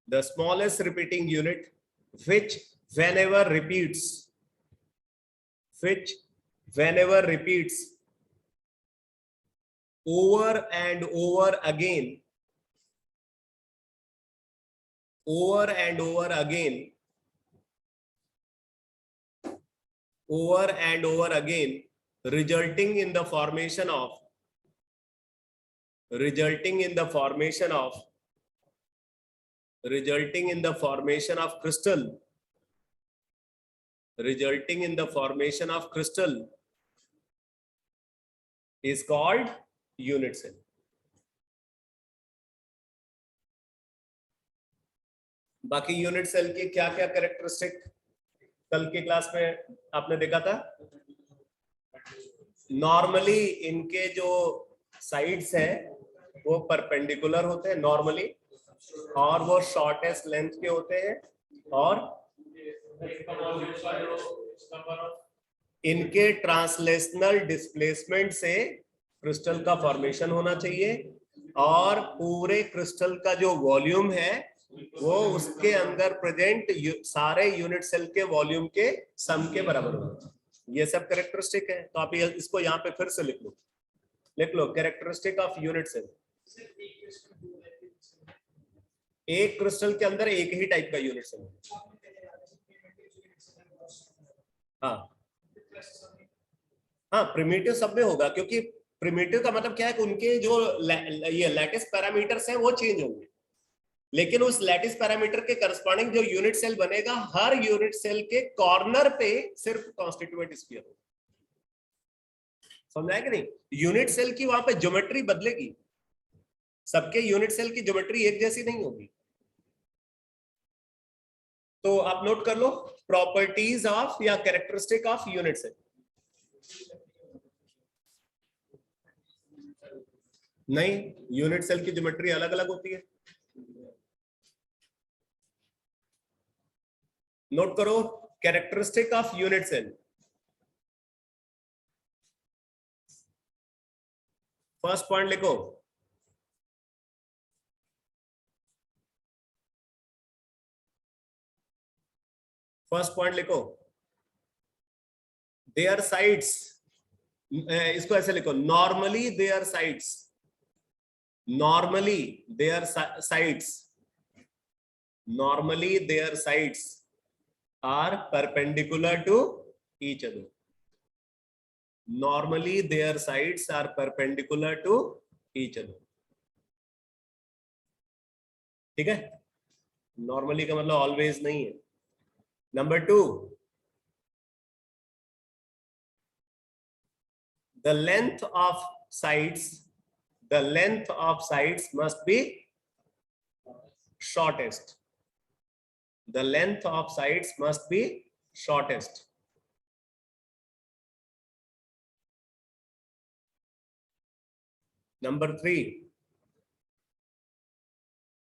the smallest repeating unit, which whenever repeats, over and over again, resulting in the formation of crystal is called unit cell. बाकी यूनिट सेल के क्या क्या कैरेक्टरिस्टिक कल के क्लास में आपने देखा था. नॉर्मली इनके जो साइड्स हैं वो परपेंडिकुलर होते हैं नॉर्मली, और वो शॉर्टेस्ट लेंथ के होते हैं, और इनके ट्रांसलेशनल डिस्प्लेसमेंट से क्रिस्टल का फॉर्मेशन होना चाहिए, और पूरे क्रिस्टल का जो वॉल्यूम है वो उसके अंदर प्रेजेंट सारे यूनिट सेल के वॉल्यूम के सम के बराबर होना चाहिए. ये सब कैरेक्टरिस्टिक है. तो आप इसको यहाँ पे फिर से लिख लो कैरेक्टरिस्टिक ऑफ यूनिट सेल. एक क्रिस्टल के अंदर एक ही टाइप का यूनिट सेल. हाँ, प्रिमिटिव सब में होगा, क्योंकि प्रिमिटिव का मतलब क्या है कि उनके जो ये लैटिस पैरामीटर्स हैं वो चेंज होंगे, लेकिन उस लैटिस पैरामीटर के करस्पॉन्डिंग जो यूनिट सेल बनेगा, हर यूनिट सेल के कॉर्नर पे सिर्फ कॉन्स्टिट्यूएंट स्फीयर होगा. समझ आया कि नहीं? यूनिट सेल की वहां पे ज्योमेट्री बदलेगी, सबके यूनिट सेल की ज्योमेट्री एक जैसी नहीं होगी. तो आप नोट कर लो प्रॉपर्टीज ऑफ या कैरेक्टरिस्टिक ऑफ यूनिट सेल. नहीं, यूनिट सेल की ज्योमेट्री अलग अलग होती है. नोट करो characteristic of unit cell. First point लिखो, देयर साइड्स. इसको ऐसे लिखो, normally their sides are perpendicular to each other. Normally their sides are perpendicular to each other. ठीक है? नॉर्मली का मतलब ऑलवेज नहीं है. Number 2, the length of sides must be shortest. The length of sides must be shortest. Number 3,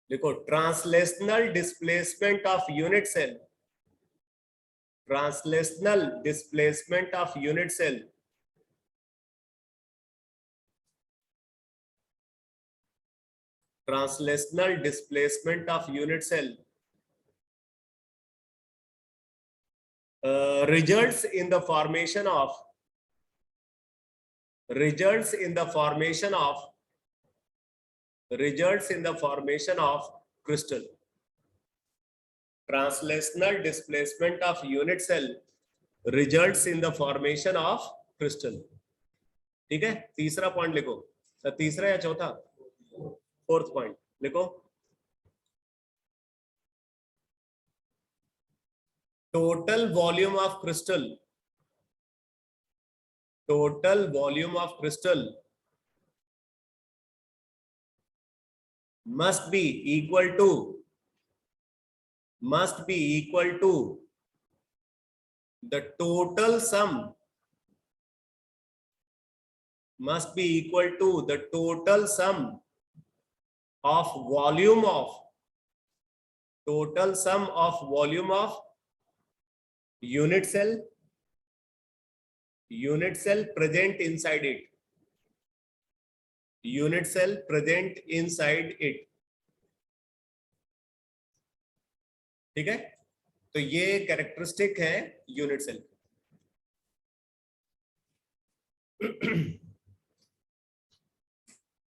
देखो translational displacement of unit cell. Translational displacement of unit cell results in the formation of crystal. Translational displacement of unit cell results in the formation of crystal. ठीक है? तीसरा पॉइंट लिखो. तीसरा या चौथा? फोर्थ पॉइंट लिखो, total volume of crystal must be equal to the total sum of volume of unit cell present inside it. ठीक है, तो ये कैरेक्टरिस्टिक है यूनिट सेल।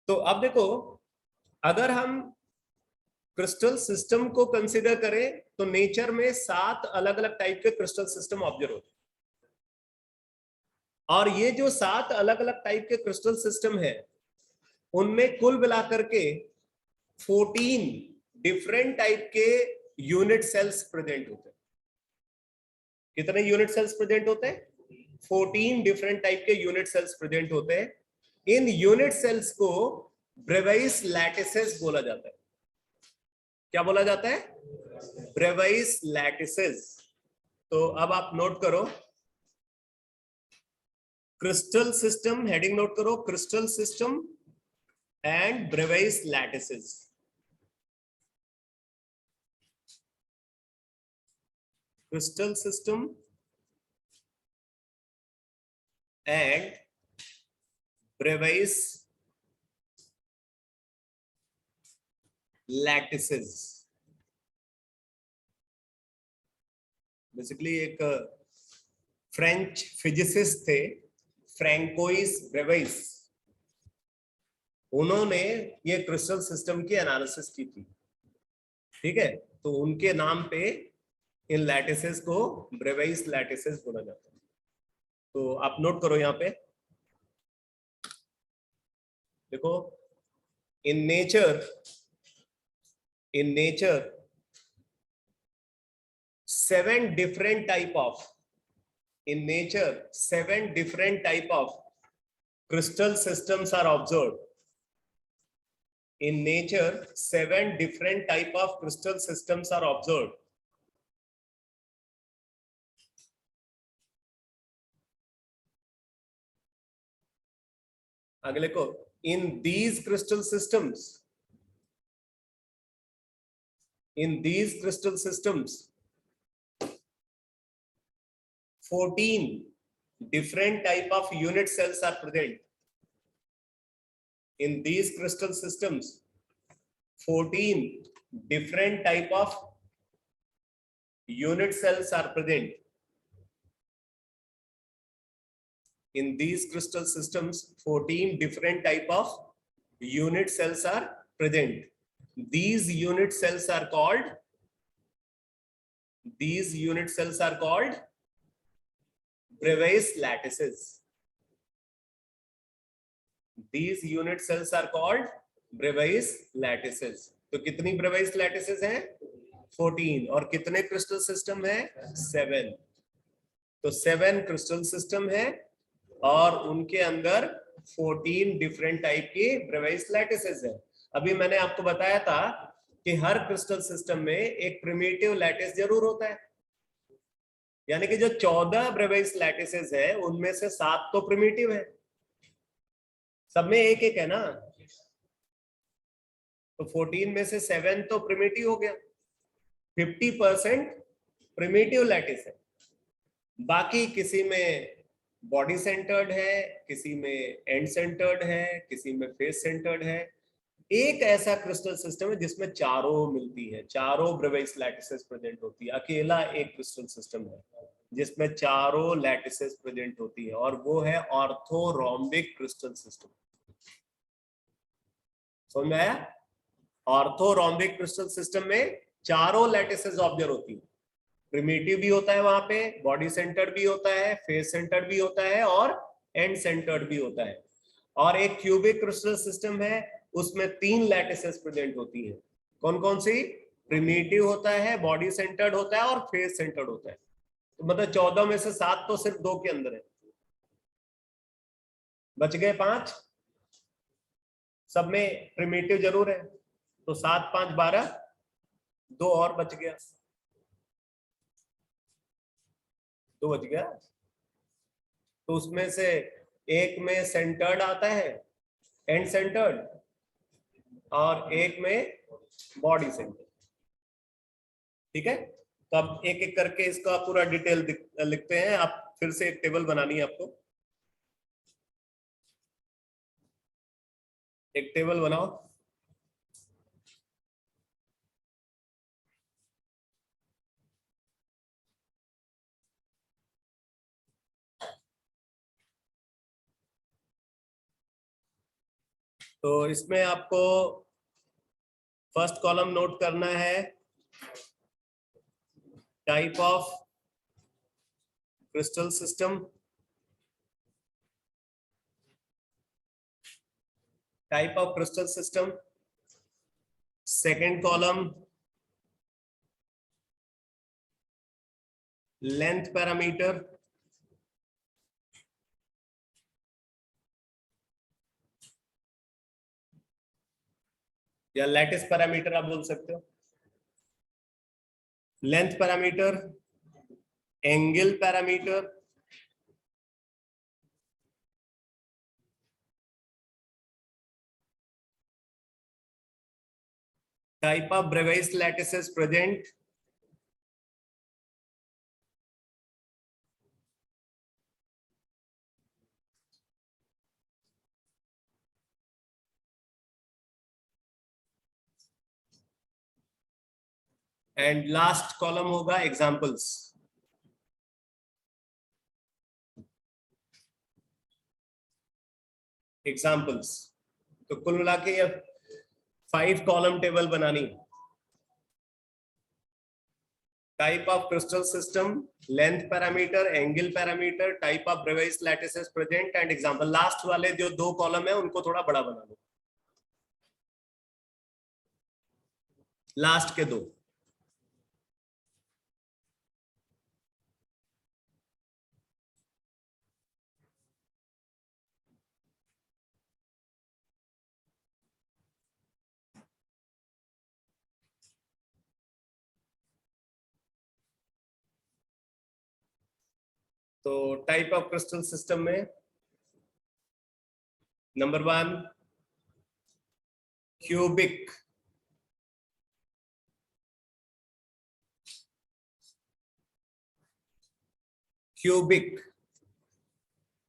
तो अब देखो, अगर हम क्रिस्टल सिस्टम को कंसीडर करें तो नेचर में 7 अलग अलग टाइप के क्रिस्टल सिस्टम ऑब्जर्व होते हैं, और ये जो 7 अलग अलग टाइप के क्रिस्टल सिस्टम है उनमें कुल मिलाकर के 14 डिफरेंट टाइप के यूनिट सेल्स प्रेजेंट होते हैं। कितने यूनिट सेल्स प्रेजेंट होते हैं? 14 डिफरेंट टाइप के यूनिट सेल्स प्रेजेंट होते हैं। इन यूनिट सेल्स को ब्रेवाइस लैटिसेस बोला जाता है। क्या बोला जाता है? Bravais lattices. तो अब आप नोट करो, क्रिस्टल सिस्टम, हेडिंग नोट करो, crystal system and Bravais lattices. Crystal system and Bravais lattices. Basically एक फ्रेंच फिजिसिस्ट थे, फ्रैंकोइस ब्रेवाइस, उन्होंने ये क्रिस्टल सिस्टम की एनालिसिस की थी। ठीक है, तो उनके नाम पे इन लैटिसेस को ब्रेवाइस लैटिसेस बोला जाता है। तो आप नोट करो यहां पे, देखो, in nature 7 different type of crystal systems are observed. In nature 7 different type of crystal systems are observed. आगे लिखो, in these crystal systems 14 different type of unit cells are present. In these crystal systems 14 different type of unit cells are present. In these crystal systems 14 different type of unit cells are present. These unit cells are called Bravais lattices. These unit cells are called Bravais lattices. तो कितनी Bravais lattices हैं? 14। और कितने क्रिस्टल सिस्टम है? 7। तो 7 क्रिस्टल सिस्टम है और उनके अंदर 14 डिफरेंट टाइप की Bravais lattices है। अभी मैंने आपको बताया था कि हर क्रिस्टल सिस्टम में एक प्रिमिटिव लैटिस जरूर होता है, यानी कि जो 14 Bravais lattices है उनमें से 7 तो प्रिमिटिव है, सब में एक एक है ना, तो 14 में से 7 तो प्रिमिटिव हो गया, 50% प्रिमिटिव लैटिस है। बाकी किसी में बॉडी सेंटर्ड है, किसी में एंड सेंटर्ड है, किसी में फेस सेंटर्ड है। एक ऐसा क्रिस्टल सिस्टम है जिसमें चारों मिलती है, चारों Bravais लैटिसेस प्रेजेंट होती है। अकेला एक क्रिस्टल सिस्टम है जिसमें चारों लैटिसेस प्रेजेंट होती है, और वो है ऑर्थोरोम्बिक क्रिस्टल सिस्टम। समझ में आया? ऑर्थोरोम्बिक क्रिस्टल सिस्टम में चारों लैटिसेस ऑब्जर्व होती है। प्रिमिटिव भी होता है वहां पे, बॉडी सेंटर्ड भी होता है, फेस सेंटर्ड भी होता है और एंड सेंटर्ड भी होता है। और एक क्यूबिक क्रिस्टल सिस्टम है, उसमें 3 लैटिसेस प्रेजेंट होती है। कौन कौन सी? प्रिमिटिव होता है, बॉडी सेंटर्ड होता है और फेस सेंटर्ड होता है। तो मतलब 14 में से 7 तो सिर्फ 2 के अंदर है, बच गए 5। सब में प्रिमिटिव जरूर है, तो 7 5 12, 2 और बच गया, 2 बच गया। तो उसमें से एक में सेंटर्ड आता है, एंड सेंटर्ड, और एक में बॉडी सेंटर्ड। ठीक है, तो अब एक एक करके इसका पूरा डिटेल लिखते हैं। आप फिर से एक टेबल बनानी है आपको, एक टेबल बनाओ। तो इसमें आपको फर्स्ट कॉलम नोट करना है, type of crystal system, type of crystal system. Second column length parameter, या लैटिस पैरामीटर आप बोल सकते हो। Length parameter, angle parameter, type of Bravais lattices present, and last column होगा एग्जांपल्स। एग्जांपल्स। तो कुल मिला के ये 5 कॉलम टेबल बनानी। Type of crystal system, length parameter, angle parameter, type of Bravais lattices present and example. Last वाले जो 2 कॉलम है उनको थोड़ा बड़ा बना लो, लास्ट के 2। तो टाइप ऑफ क्रिस्टल सिस्टम में number 1 cubic, cubic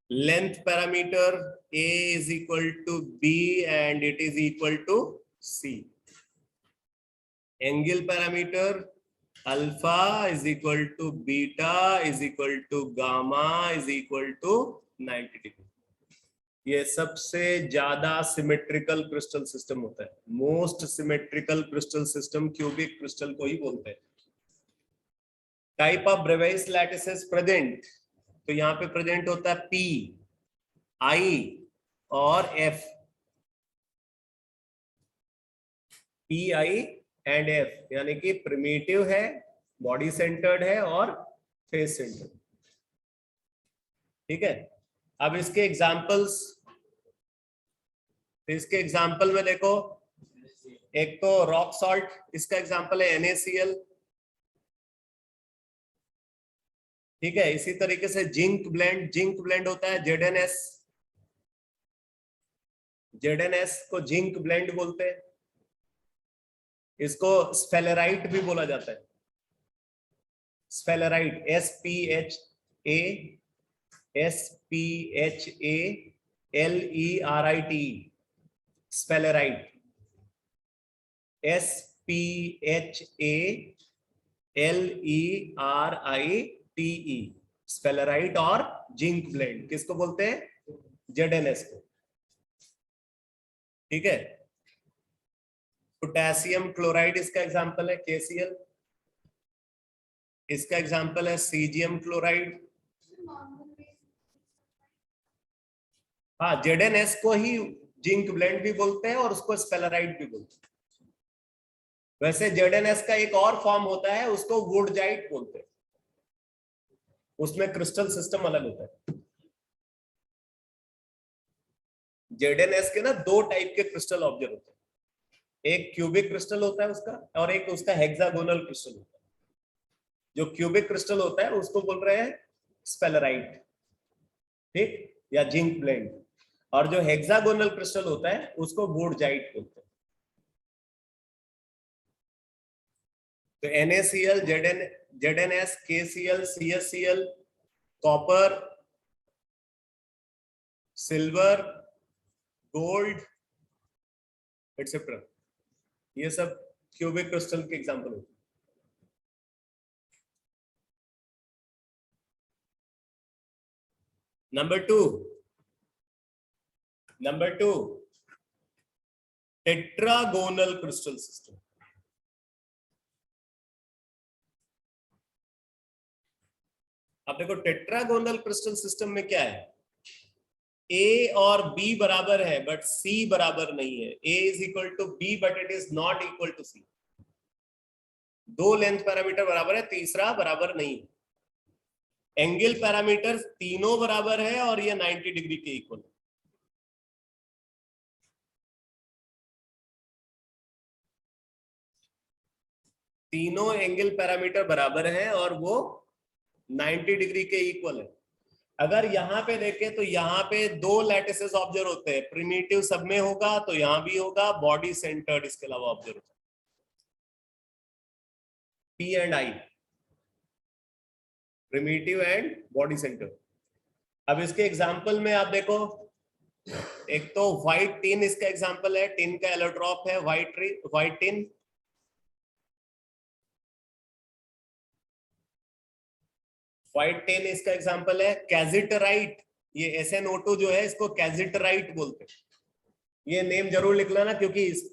length parameter a is equal to b and it is equal to c. Angle parameter alpha is equal to beta is equal to gamma is equal to 90 degree. ये सबसे ज्यादा सिमेट्रिकल क्रिस्टल सिस्टम होता है। Most symmetrical crystal system cubic crystal को ही बोलते हैं। Type of Bravais lattices present, तो यहाँ पे प्रेजेंट होता है P, I और F। P, I and F, यानी कि प्रिमिटिव है, बॉडी सेंटर्ड है और फेस सेंटर्ड। ठीक है। अब इसके एग्जांपल्स, इसके एग्जांपल में देखो, एक तो रॉक सॉल्ट, इसका एग्जांपल है NaCl। ठीक है। इसी तरीके से जिंक ब्लेंड, जिंक ब्लेंड होता है ZnS, ZnS को जिंक ब्लेंड बोलते हैं। इसको स्फेलेराइट भी बोला जाता है, स्फेलेराइट, SPHALERIT, स्फेलेराइट, SPHALERITE, स्फेलेराइट और जिंक ब्लेंड किसको बोलते हैं? ZnS को। ठीक है। पोटेशियम क्लोराइड इसका एग्जांपल है KCl, इसका एग्जांपल है सीजियम क्लोराइड। हाँ, ZnS को ही जिंक ब्लेंड भी बोलते हैं और उसको स्पेलराइट भी बोलते हैं। वैसे ZnS का एक और फॉर्म होता है, उसको वुडजाइट बोलते हैं, उसमें क्रिस्टल सिस्टम अलग होता है। ZnS के ना 2 टाइप के क्रिस्टल ऑब्जेक्ट होते हैं, एक क्यूबिक क्रिस्टल होता है उसका, और एक उसका हेक्सागोनल क्रिस्टल होता है। जो क्यूबिक क्रिस्टल होता है उसको बोल रहे हैं स्पेलराइट, ठीक, या जिंक ब्लेंड, और जो हेक्सागोनल क्रिस्टल होता है उसको वुडजाइट बोलते हैं। तो NaCl, ZnS, KCl, CSCl, copper, silver, gold etcetera, ये सब क्यूबिक क्रिस्टल के एग्जांपल होते हैं। Number to tetragonal crystal system. अब देखो टेट्रागोनल क्रिस्टल सिस्टम में क्या है, ए और बी बराबर है बट सी बराबर नहीं है। A is equal to B but it is not equal to C. दो लेंथ पैरामीटर बराबर है, तीसरा बराबर नहीं है। एंगल पैरामीटर तीनों बराबर है और ये 90 डिग्री के इक्वल है। तीनों एंगल पैरामीटर बराबर है और वो 90 डिग्री के इक्वल है। अगर यहां पे देखें तो यहाँ पे दो लैटिसेस ऑब्जर्व होते हैं, प्रिमिटिव सब में होगा तो यहां भी होगा, बॉडी सेंटर्ड इसके अलावा ऑब्जर्व होता है, P and I, primitive and body centre. अब इसके एग्जांपल में आप देखो, एक तो व्हाइट टिन इसका एग्जांपल है, टिन का एलोट्रॉप है व्हाइट टिन। व्हाइट टिन इसका एग्जांपल है। कैजिटराइट, ये SnO2 जो है इसको कैजिटराइट बोलते हैं। ये नेम जरूर लिख लेना क्योंकि इस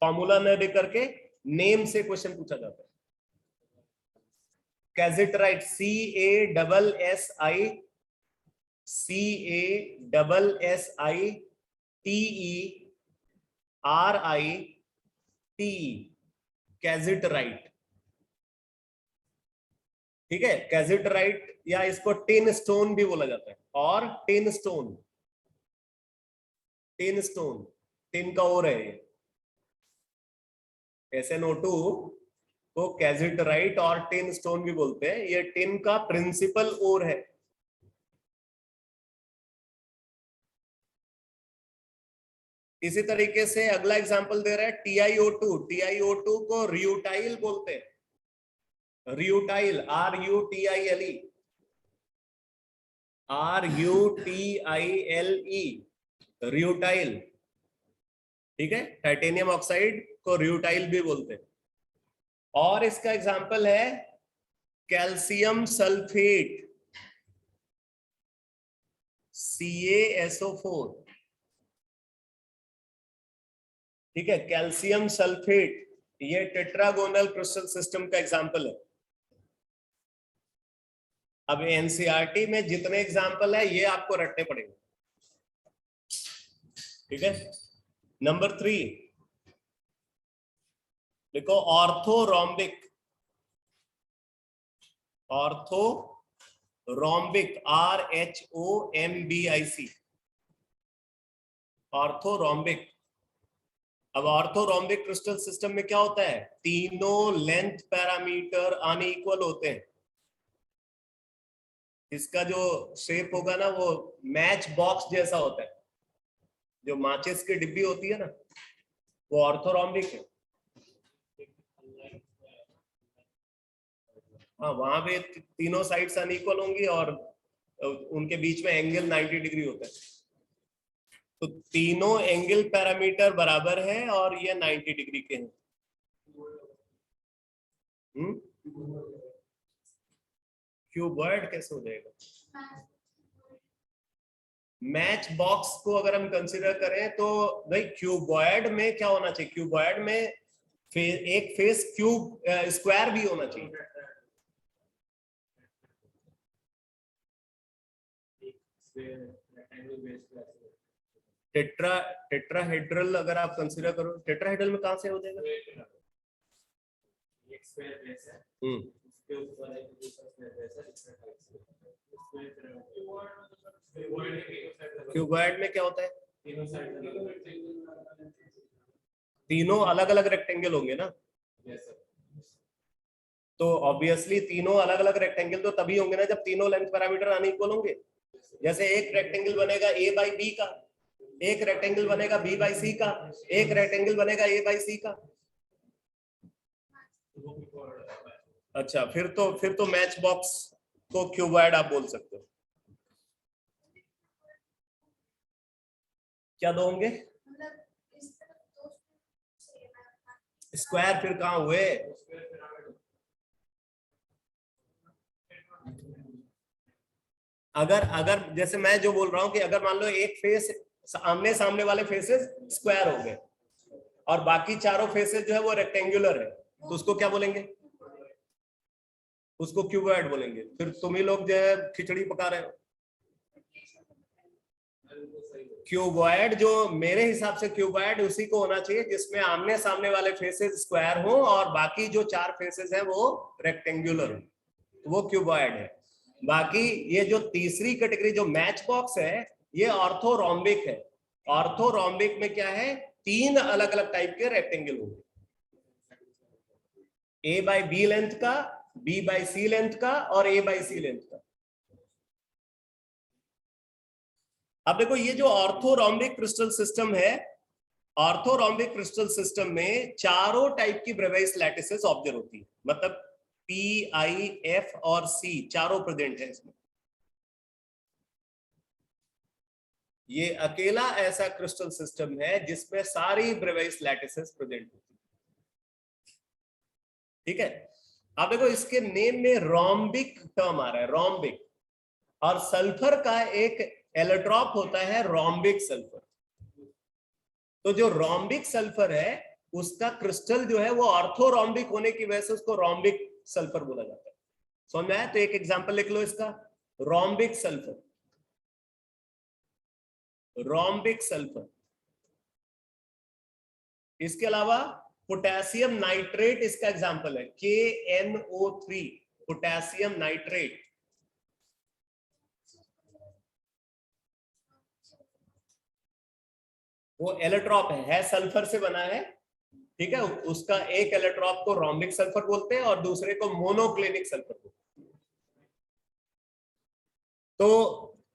फॉर्मूला न दे करके नेम से क्वेश्चन पूछा जाता है। कैजिटराइट, CASSITERITE, कैजिटराइट। ठीक है, कैजिटराइट, या इसको टिन स्टोन भी बोला जाता है। और टिन स्टोन, टिन का ओर है। SnO2 को कैजिटराइट और टिन स्टोन भी बोलते हैं। ये टिन का प्रिंसिपल ओर है। इसी तरीके से अगला एग्जांपल दे रहा है TiO2 को रियूटाइल बोलते हैं। रियूटाइल, RUTILE, रियूटाइल। ठीक है, टाइटेनियम ऑक्साइड को रियूटाइल भी बोलते हैं। और इसका एग्जांपल है कैल्शियम सल्फेट, CaSO4। ठीक है, कैल्शियम सल्फेट, ये टेट्रागोनल क्रिस्टल सिस्टम का एग्जांपल है। अब एनसीईआरटी में जितने एग्जांपल है ये आपको रटने पड़ेंगे। ठीक है, नंबर 3 देखो, ऑर्थोरोम्बिक, RHOMBIC, ऑर्थोरोम्बिक। अब ऑर्थोरोम्बिक क्रिस्टल सिस्टम में क्या होता है, तीनों लेंथ पैरामीटर अनइक्वल होते हैं। इसका जो शेप होगा ना वो मैच बॉक्स जैसा होता है। जो माचिस की डिब्बी होती है ना वो ऑर्थोरोम्बिक है। हाँ, वहां पे तीनों साइड्स अनइक्वल होंगी और उनके बीच में एंगल 90 डिग्री होता है। तो तीनों एंगल पैरामीटर बराबर है और ये 90 डिग्री के हैं। क्यूबॉइड कैसे हो जाएगा? मैच बॉक्स को अगर हम कंसीडर करें तो भाई क्यूबॉइड में क्या होना चाहिए, क्यूबॉइड में एक फेस क्यूब स्क्वायर भी होना चाहिए। टेट्राहेड्रल अगर आप कंसीडर करो, टेट्राहेड्रल में कहां से हो जाएगा? क्यूबॉइड में क्या होता है, तीनों अलग अलग रेक्टेंगल होंगे ना। तो ऑब्वियसली तीनों अलग अलग रेक्टेंगल तो तभी होंगे ना जब तीनों लेंथ पैरामीटर अनइक्वल होंगे। जैसे एक रेक्टेंगल बनेगा A/B का, एक रेक्टेंगल बनेगा B/C का, एक रेक्टेंगल बनेगा A/C का। अच्छा, फिर तो मैच बॉक्स को क्यूबॉइड आप बोल सकते हो। क्या दो होंगे? स्क्वायर फिर कहां हुए? अगर जैसे मैं जो बोल रहा हूं कि अगर मान लो एक फेस, आमने सामने वाले फेसेस स्क्वायर हो गए और बाकी चारों फेसेस जो है वो रेक्टेंगुलर है, तो उसको क्या बोलेंगे? उसको क्यूबॉइड बोलेंगे। फिर तुम ही लोग जो है खिचड़ी पका रहे हो। क्यूबॉइड जो मेरे हिसाब से क्यूबॉइड उसी को होना चाहिए जिसमें आमने सामने वाले फेसेस स्क्वायर हो और बाकी जो चार फेसेस हैं वो रेक्टेंगुलर हो, वो क्यूबॉइड है। बाकी ये जो तीसरी कैटेगरी जो मैच बॉक्स है ये ऑर्थोरोम्बिक है। ऑर्थोरोम्बिक में क्या है, तीन अलग अलग टाइप के रेक्टेंगल होंगे, ए बाई बी लेंथ का, बी बाई सी लेंथ का और ए बाई सी लेंथ का। अब देखो ये जो ऑर्थोरोम्बिक क्रिस्टल सिस्टम है, ऑर्थोरोम्बिक क्रिस्टल सिस्टम में चारों टाइप की ब्रेवाइस लैटिसेस ऑब्जर्व होती है, मतलब पी, आई, एफ और सी चारों प्रेजेंट है इसमें। ये अकेला ऐसा क्रिस्टल सिस्टम है जिसमें सारी ब्रेवाइस लैटिसेस प्रेजेंट होती है। ठीक है, अब देखो इसके नेम में रोम्बिक टर्म आ रहा है, रोम्बिक, और सल्फर का एक एलोट्रॉप होता है रोम्बिक सल्फर। तो जो रोम्बिक सल्फर है उसका क्रिस्टल जो है वो ऑर्थोरोम्बिक होने की वजह से उसको रोम्बिक सल्फर बोला जाता है। समझ में आया? तो एक एग्जांपल लिख लो इसका, रोम्बिक सल्फर, रोम्बिक सल्फर। इसके अलावा पोटेशियम नाइट्रेट इसका एग्जांपल है, KNO3, पोटेशियम नाइट्रेट। वो एलोट्रॉप है सल्फर से बना है, ठीक है। उसका एक एलोट्रॉप को रोम्बिक सल्फर बोलते हैं और दूसरे को मोनोक्लिनिक सल्फर बोलते हैं। तो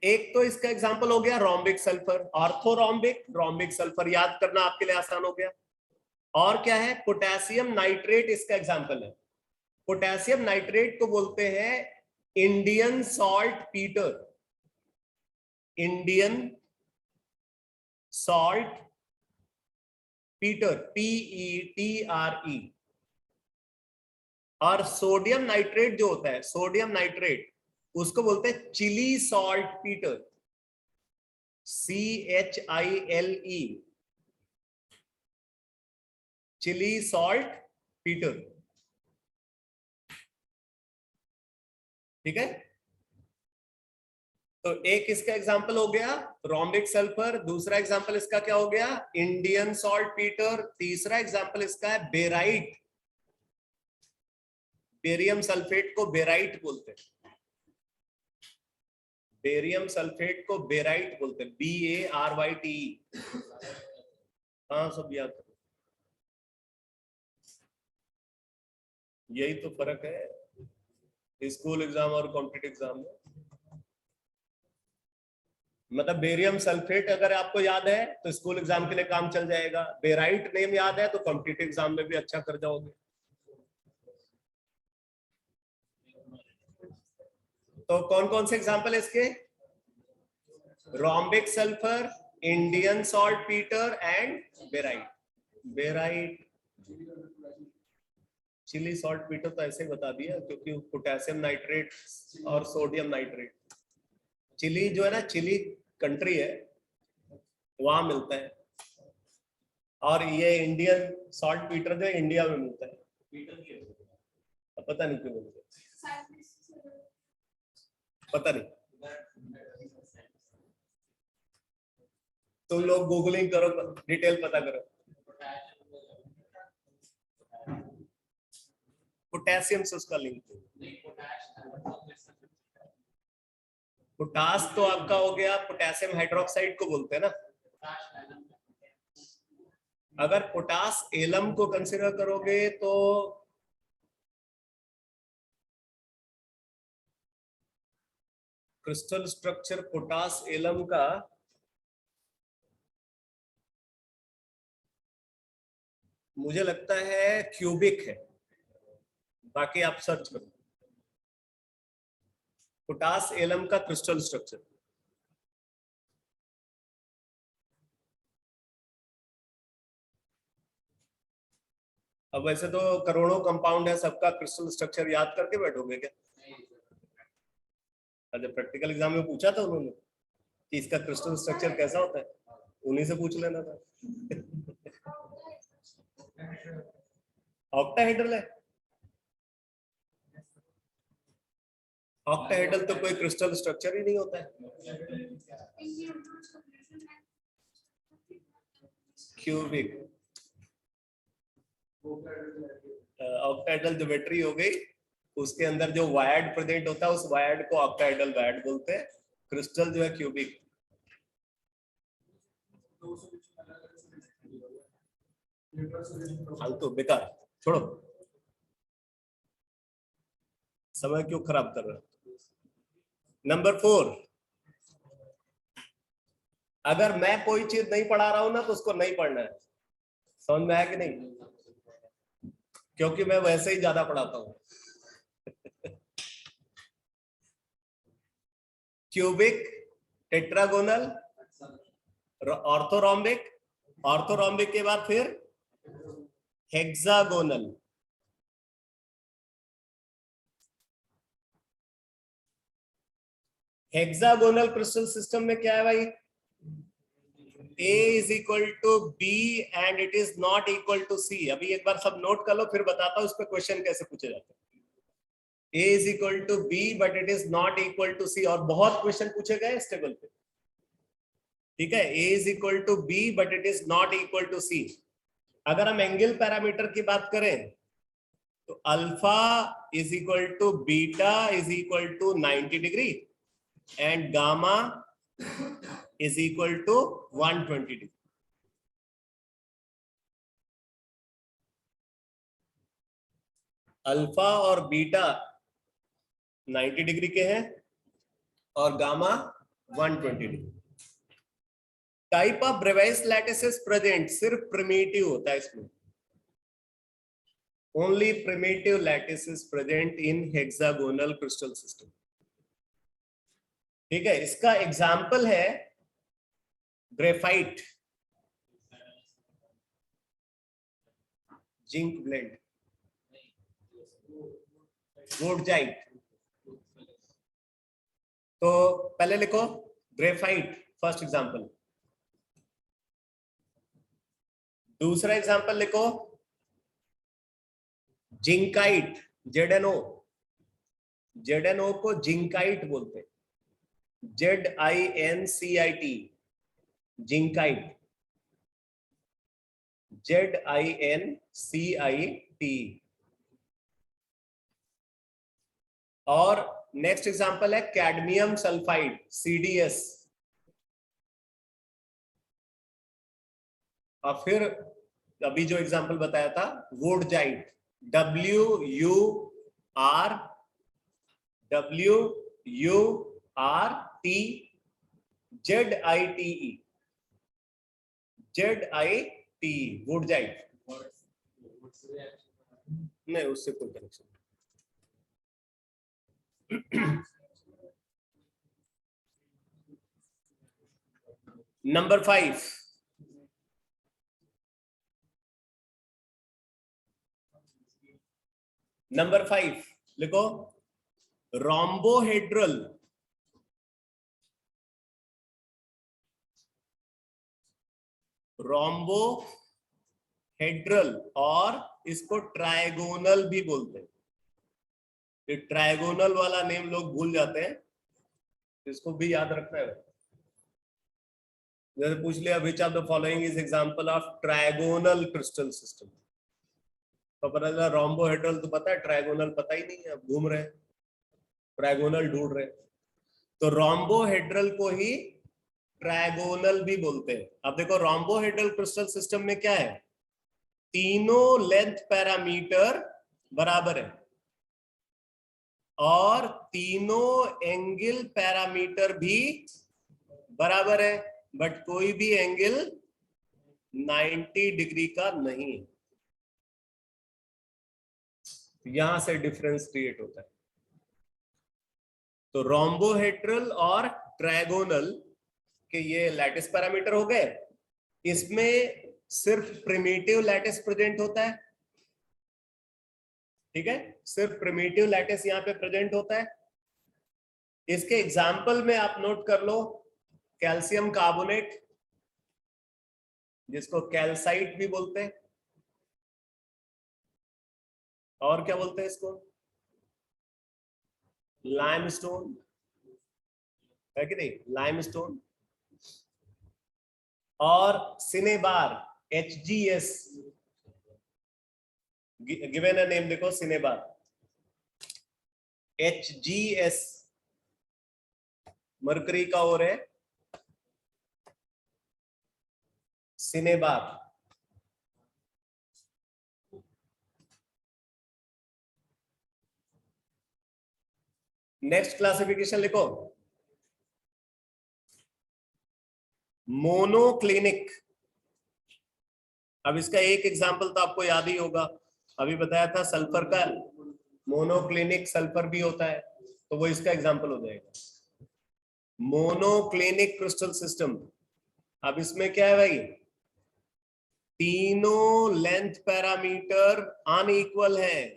एक तो इसका एग्जांपल हो गया rhombic sulphur, orthorhombic, rhombic sulphur याद करना आपके लिए आसान हो गया। और क्या है, पोटेशियम नाइट्रेट इसका एग्जांपल है। पोटेशियम नाइट्रेट को बोलते हैं Indian saltpetre, Indian saltpetre, PETRE। और सोडियम नाइट्रेट जो होता है, सोडियम नाइट्रेट, उसको बोलते हैं Chile saltpetre, CHILE, Chile saltpetre. ठीक है, तो एक इसका एग्जांपल हो गया रोम्बिक सल्फर, दूसरा एग्जांपल इसका क्या हो गया, इंडियन सॉल्ट पीटर, तीसरा एग्जांपल इसका है बेराइट, बेरियम सल्फेट को बेराइट बोलते हैं, बेरियम सल्फेट को बेराइट बोलते हैं, BARYTE। हाँ सब याद करो, यही तो फर्क है स्कूल एग्जाम और कॉम्पिटिटिव एग्जाम में। मतलब बेरियम सल्फेट अगर आपको याद है तो स्कूल एग्जाम के लिए काम चल जाएगा, बेराइट नेम याद है तो कॉम्पिटिटिव एग्जाम में भी अच्छा कर जाओगे। तो कौन कौन से एग्जांपल है इसके, rhombic sulphur, Indian saltpetre and barite. Barite, Chile saltpetre तो ऐसे ही बता दिया क्योंकि पोटेशियम नाइट्रेट और सोडियम नाइट्रेट, चिली जो है ना, चिली कंट्री है वहां मिलता है, और ये इंडियन सॉल्ट पीटर जो इंडिया में मिलता है, पता नहीं क्यों बोलते, पता नहीं, तुम लोग गूगलिंग करो, डिटेल पता करो। पोटेशियम से उसका लिंक, पोटास तो आपका हो गया, पोटेशियम हाइड्रोक्साइड को बोलते हैं ना। अगर पोटास एलम को कंसीडर करोगे तो क्रिस्टल स्ट्रक्चर पोटास एलम का मुझे लगता है क्यूबिक है, बाकी आप सर्च करो पोटास एलम का क्रिस्टल स्ट्रक्चर। अब वैसे तो करोड़ों कंपाउंड है, सबका क्रिस्टल स्ट्रक्चर याद करके बैठोगे क्या? अच्छा, प्रैक्टिकल एग्जाम में पूछा था उन्होंने कि इसका क्रिस्टल स्ट्रक्चर कैसा होता है, उन्हीं से पूछ लेना था। ऑक्टाहेड्रल है। ऑक्टाहेड्रल तो कोई क्रिस्टल स्ट्रक्चर ही नहीं होता है। क्यूबिक, ऑक्टाहेड्रल ज्योमेट्री हो गई, उसके अंदर जो वायर्ड प्रेजेंट होता है उस वायर्ड को ऑक्टाहेड्रल वायर्ड बोलते हैं। क्रिस्टल जो है क्यूबिक। फालतू बेकार, छोड़ो, समय क्यों खराब कर रहे हो। नंबर 4, अगर मैं कोई चीज नहीं पढ़ा रहा हूं ना तो उसको नहीं पढ़ना है। समझ में आया कि नहीं? क्योंकि मैं वैसे ही ज्यादा पढ़ाता हूं। क्यूबिक, टेट्रागोनल, ऑर्थोरोम्बिक, ऑर्थोरोम्बिक के बाद फिर हेक्सागोनल। हेक्सागोनल क्रिस्टल सिस्टम में क्या है भाई? A is equal to B and it is not equal to C। अभी एक बार सब नोट कर लो, फिर बताता हूं इस पे क्वेश्चन कैसे पूछे जाते हैं। A is equal to B but it is not equal to C, और बहुत क्वेश्चन पूछे गए इस टेबल पे। ठीक है, A is equal to B but it is not equal to C। अगर हम एंगल पैरामीटर की बात करें तो alpha is equal to beta is equal to 90 degree and gamma is equal to 120 degree. Alpha और बीटा 90 डिग्री के हैं और gamma 120 degree. Type of Bravais lattices present, सिर्फ प्रिमिटिव होता है इसमें। Only primitive lattices present in hexagonal crystal system. ठीक है, इसका एग्जाम्पल है ग्रेफाइट, जिंक ब्लेंड, वोडजाइट। तो पहले लिखो ग्रेफाइट फर्स्ट एग्जाम्पल। दूसरा एग्जाम्पल लिखो जिंकाइट, ZnO। ZnO को जिंकाइट बोलते हैं, ZINCIT, जिंकाइट, ZINCIT। और नेक्स्ट एग्जांपल है कैडमियम सल्फाइड, CDS। और फिर अभी जो एग्जांपल बताया था वोडजाइट, WURZITE, वोडजाइट। नहीं, उससे कोई कनेक्शन। नंबर 5, नंबर 5 लिखो रोम्बोहेड्रल। रोम्बोहेड्रल और इसको ट्रायगोनल भी बोलते हैं। ये ट्रायगोनल वाला नेम लोग भूल जाते हैं, इसको भी याद रखना है। जैसे पूछ लिया which of the following is example of trigonal crystal system, तो पता चला रोम्बोहेड्रल तो पता है, ट्रायगोनल पता ही नहीं है, अब घूम रहे हैं, ट्रायगोनल ढूंढ रहे हैं। तो रोम्बोहेड्रल को ही ट्रायगोनल भी बोलते हैं। अब देखो रोम्बोहेड्रल क्रिस्टल सिस्टम में क्या है, तीनों लेंथ पैरामीटर बराबर है और तीनों एंगल पैरामीटर भी बराबर है, बट कोई भी एंगल 90 डिग्री का नहीं है। यहां से डिफरेंस क्रिएट होता है। तो रोम्बोहेड्रल और ट्रायगोनल के ये लैटिस पैरामीटर हो गए। इसमें सिर्फ प्रिमिटिव लैटिस प्रेजेंट होता है। ठीक है, सिर्फ प्रिमिटिव लैटिस यहां पे प्रेजेंट होता है। इसके एग्जाम्पल में आप नोट कर लो कैल्शियम कार्बोनेट, जिसको कैल्साइट भी बोलते हैं, और क्या बोलते हैं इसको? लाइमस्टोन, है कि नहीं? लाइमस्टोन। और cinnabar, HGS, given a name देखो, सिनेबार, HGS, मरकरी का और है सिनेबार। नेक्स्ट क्लासिफिकेशन लिखो, मोनोक्लिनिक। अब इसका एक एग्जांपल तो आपको याद ही होगा, अभी बताया था सल्फर का मोनोक्लिनिक सल्फर भी होता है, तो वो इसका एग्जांपल हो जाएगा, मोनोक्लिनिक क्रिस्टल सिस्टम। अब इसमें क्या है भाई, तीनों लेंथ पैरामीटर अनइक्वल है,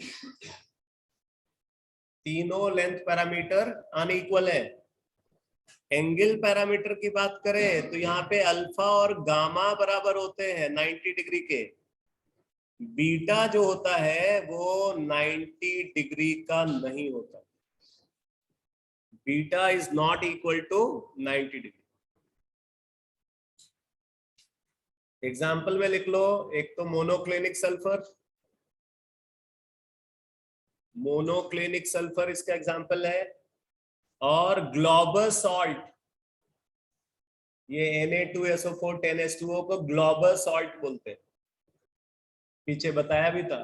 तीनों लेंथ पैरामीटर अनइक्वल है। एंगल पैरामीटर की बात करें तो यहाँ पे अल्फा और गामा बराबर होते हैं 90 डिग्री के, बीटा जो होता है वो 90 डिग्री का नहीं होता, beta is not equal to 90 degree. Example में लिख लो, एक तो मोनोक्लिनिक सल्फर, मोनोक्लिनिक सल्फर इसका एग्जाम्पल है, और ग्लोबल सॉल्ट, ये Na2SO4 10H2O को ग्लोबल सॉल्ट बोलते हैं, पीछे बताया भी था।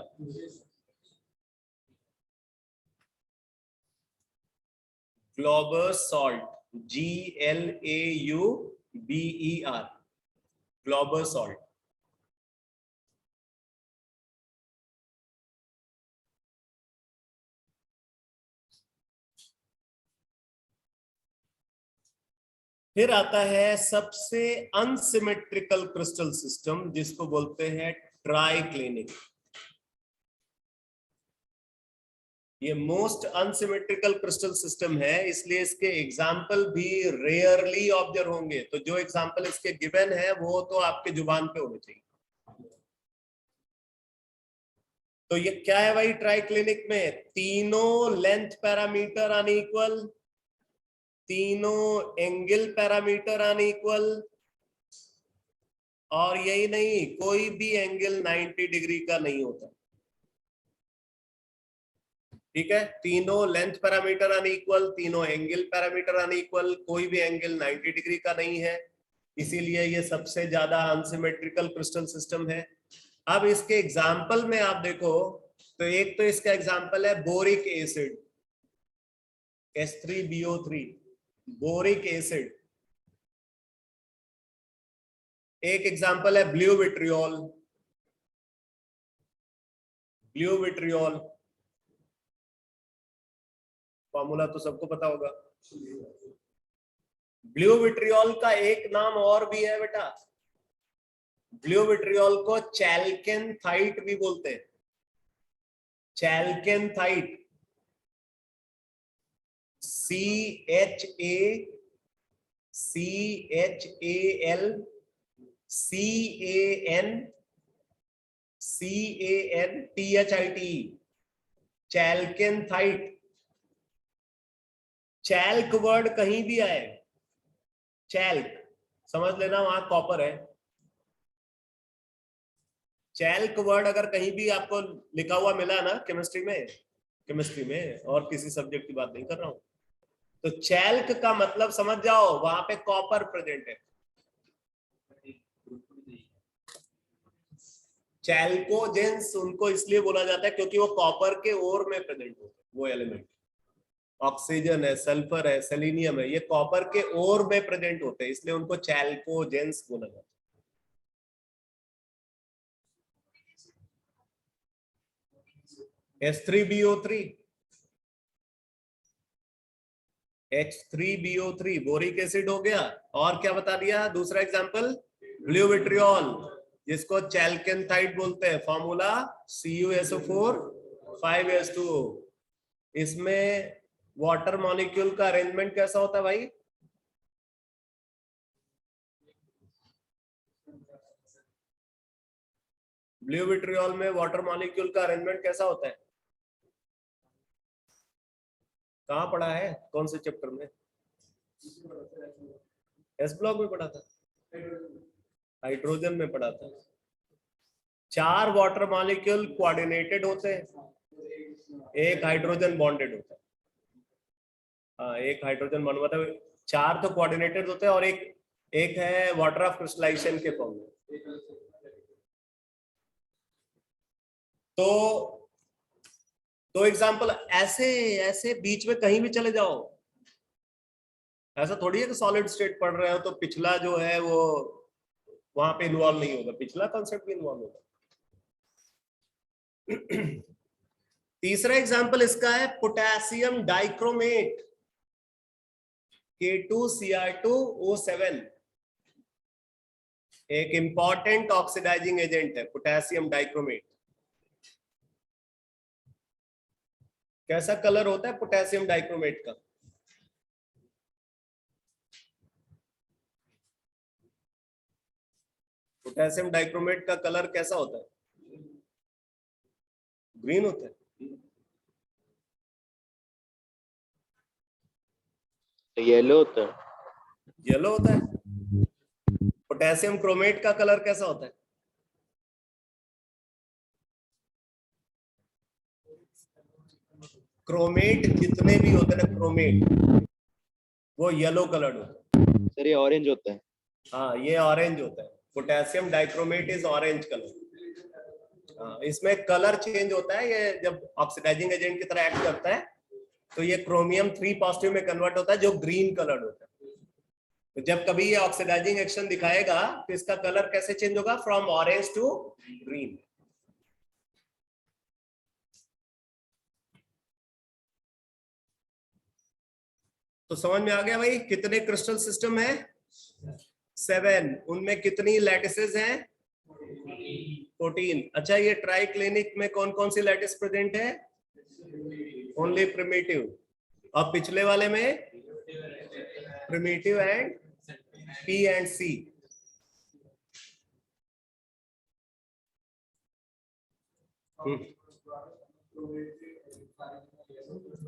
Global salt, GLAUBER, global salt. फिर आता है सबसे अनसिमेट्रिकल क्रिस्टल सिस्टम, जिसको बोलते हैं ट्राइक्लिनिक। ये मोस्ट अनसिमेट्रिकल क्रिस्टल सिस्टम है, इसलिए इसके एग्जाम्पल भी रेयरली ऑब्जर्व होंगे, तो जो एग्जाम्पल इसके गिवन है वो तो आपके जुबान पे होने चाहिए। तो ये क्या है भाई, ट्राइक्लिनिक में तीनों लेंथ पैरामीटर अनइक्वल, तीनों एंगल पैरामीटर अनइक्वल, और यही नहीं, कोई भी एंगल 90 डिग्री का नहीं होता, ठीक है? तीनों लेंथ पैरामीटर अनइक्वल, तीनों एंगल पैरामीटर अनइक्वल, कोई भी एंगल 90 डिग्री का नहीं है, इसीलिए ये सबसे ज्यादा अनसिमेट्रिकल क्रिस्टल सिस्टम है। अब इसके एग्जाम्पल में आप देखो, तो एक तो इसका एग्जाम्पल है boric acid, H3BO3, boric acid. एक एग्जाम्पल है blue vitriol, blue vitriol, formula तो सबको पता होगा। ब्लू विट्रियोल का एक नाम और भी है बेटा, ब्लू विट्रियोल को चैल्केन्थाइट भी बोलते हैं, चैल्केन्थाइट, CHALCANCANCANTHIT, चैल्केन्थाइट। चैल्क वर्ड कहीं भी आए, चैल्क समझ लेना वहां कॉपर है, चैल्क वर्ड अगर कहीं भी आपको लिखा हुआ मिला ना केमिस्ट्री में, केमिस्ट्री में और किसी सब्जेक्ट की बात नहीं कर रहा हूं, तो चैल्क का मतलब समझ जाओ, वहां पे कॉपर प्रेजेंट है। चैल्कोजेंस उनको इसलिए बोला जाता है क्योंकि वो कॉपर के ओर में प्रेजेंट होते हैं, वो एलिमेंट, ऑक्सीजन है, सल्फर है, सेलेनियम है, ये कॉपर के ओर में प्रेजेंट होते हैं, इसलिए उनको चैल्कोजेंस बोला जाता है। H3BO3, H3BO3 बोरिक एसिड हो गया, और क्या बता दिया दूसरा एग्जांपल, ब्लू विट्रियोल, जिसको चैल्केन्थाइट बोलते हैं, फॉर्मूला CuSO4 5H2O। इसमें वाटर मॉलिक्यूल का अरेंजमेंट कैसा होता है भाई, ब्लू विट्रियोल में वाटर मॉलिक्यूल का अरेंजमेंट कैसा होता है? कहाँ पढ़ा है, कौन से चैप्टर में? एस ब्लॉक में पढ़ा था, हाइड्रोजन में पढ़ा था। 4 वाटर मॉलिक्यूल कोऑर्डिनेटेड होते हैं, एक हाइड्रोजन बॉन्डेड होता है। हाँ, एक हाइड्रोजन बॉन्ड, मतलब 4 तो कोऑर्डिनेटेड होते हैं और एक है वाटर ऑफ क्रिस्टलाइजेशन के फॉर्म में। तो एग्जांपल ऐसे ऐसे बीच में कहीं भी चले जाओ, ऐसा थोड़ी है कि सॉलिड स्टेट पढ़ रहे हो तो पिछला जो है वो वहां पे इन्वॉल्व नहीं होगा, पिछला कॉन्सेप्ट भी इन्वॉल्व होगा। तीसरा एग्जांपल इसका है पोटेशियम डाइक्रोमेट K2Cr2O7, एक इंपॉर्टेंट ऑक्सीडाइजिंग एजेंट है पोटेशियम डाइक्रोमेट। कैसा कलर होता है पोटेशियम डाइक्रोमेट का? पोटेशियम डाइक्रोमेट का कलर कैसा होता है? ग्रीन होता है। येलो होता है। येलो होता है। पोटेशियम क्रोमेट का कलर कैसा होता है? क्रोमेट जितने भी होते हैं ना क्रोमेट, वो येलो कलर्ड होता है। सर ये ऑरेंज होता है। हाँ, ये ऑरेंज होता है। Potassium dichromate is orange colour. हाँ, इसमें कलर चेंज होता है, ये जब ऑक्सीडाइजिंग एजेंट की तरह एक्ट करता है तो ये क्रोमियम 3 पॉजिटिव में कन्वर्ट होता है जो ग्रीन कलर्ड होता है। तो जब कभी ये ऑक्सीडाइजिंग एक्शन दिखाएगा तो इसका कलर कैसे चेंज होगा? From orange to green. तो समझ में आ गया भाई कितने क्रिस्टल सिस्टम है? 7। उनमें कितनी लैटिसेस हैं? 14। अच्छा, ये ट्राई क्लिनिक में कौन कौन सी लैटिस प्रेजेंट है? Only primitive. और पिछले वाले में प्रिमिटिव एंड पी एंड सी।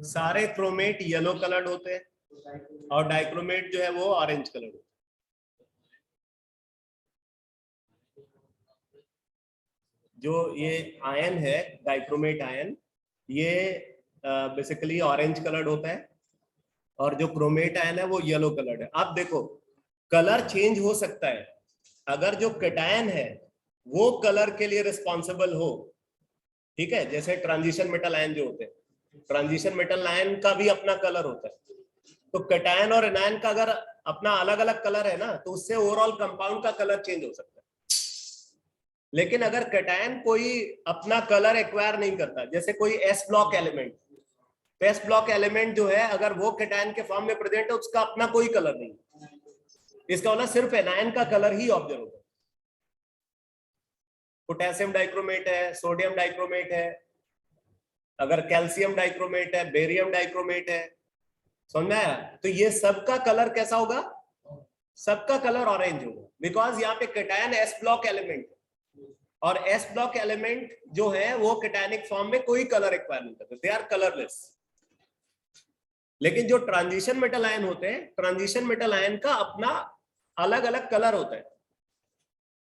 सारे क्रोमेट येलो कलर्ड होते हैं और डाइक्रोमेट जो है वो ऑरेंज कलर्ड होता है। जो ये आयन है डाइक्रोमेट आयन, ये बेसिकली ऑरेंज कलर्ड होता है और जो क्रोमेट आयन है वो येलो कलर्ड है। अब देखो कलर चेंज हो सकता है अगर जो कैटायन है वो कलर के लिए रिस्पॉन्सिबल हो, ठीक है? जैसे ट्रांजिशन मेटल आयन जो होते हैं, ट्रांजिशन मेटल आयन का भी अपना कलर होता है। तो कैटायन और एनायन का अगर अपना अलग अलग कलर है ना, तो उससे ओवरऑल कंपाउंड का कलर चेंज हो सकता है। लेकिन अगर कैटायन कोई अपना कलर एक्वायर नहीं करता, जैसे कोई एस ब्लॉक एलिमेंट, तो एस ब्लॉक एलिमेंट जो है अगर वो कैटायन के फॉर्म में प्रेजेंट है उसका अपना कोई कलर नहीं, इसका मतलब सिर्फ एनायन का कलर ही ऑब्जर्व होता है। पोटेशियम डाइक्रोमेट है, सोडियम डाइक्रोमेट है, अगर कैल्शियम डाइक्रोमेट है, बेरियम डाइक्रोमेट है, समझ में आया? तो ये सबका कलर कैसा होगा? सबका कलर ऑरेंज होगा, बिकॉज यहाँ पे कैटायन एस ब्लॉक एलिमेंट है और एस ब्लॉक एलिमेंट जो है वो कैटायनिक फॉर्म में कोई कलर एक्वायर नहीं करते, दे आर कलरलेस। लेकिन जो ट्रांजिशन मेटल आयन होते हैं, ट्रांजिशन मेटल आयन का अपना अलग अलग कलर होता है।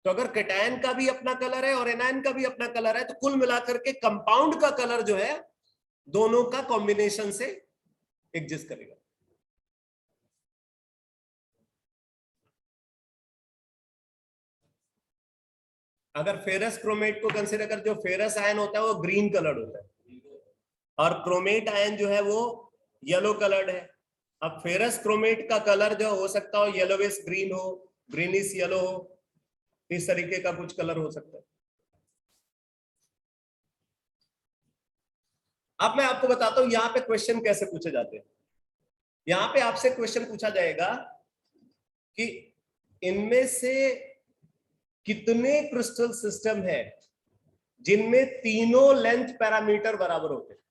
तो अगर कैटायन का भी अपना कलर है और एनायन का भी अपना कलर है, तो कुल मिलाकर के कंपाउंड का कलर जो है दोनों का कॉम्बिनेशन से एग्जिस्ट करेगा। अगर फेरस क्रोमेट को कंसीडर कर, जो फेरस आयन होता है वो ग्रीन कलर्ड होता है और क्रोमेट आयन जो है वो येलो कलर्ड है। अब फेरस क्रोमेट का कलर जो हो सकता हो येलोविश ग्रीन हो, ग्रीनिश येलो हो, इस तरीके का कुछ कलर हो सकता है। अब मैं आपको बताता हूं यहां पे क्वेश्चन कैसे पूछे जाते हैं। यहां पे आपसे क्वेश्चन पूछा जाएगा कि इनमें से कितने क्रिस्टल सिस्टम है जिनमें तीनों लेंथ पैरामीटर बराबर होते हैं?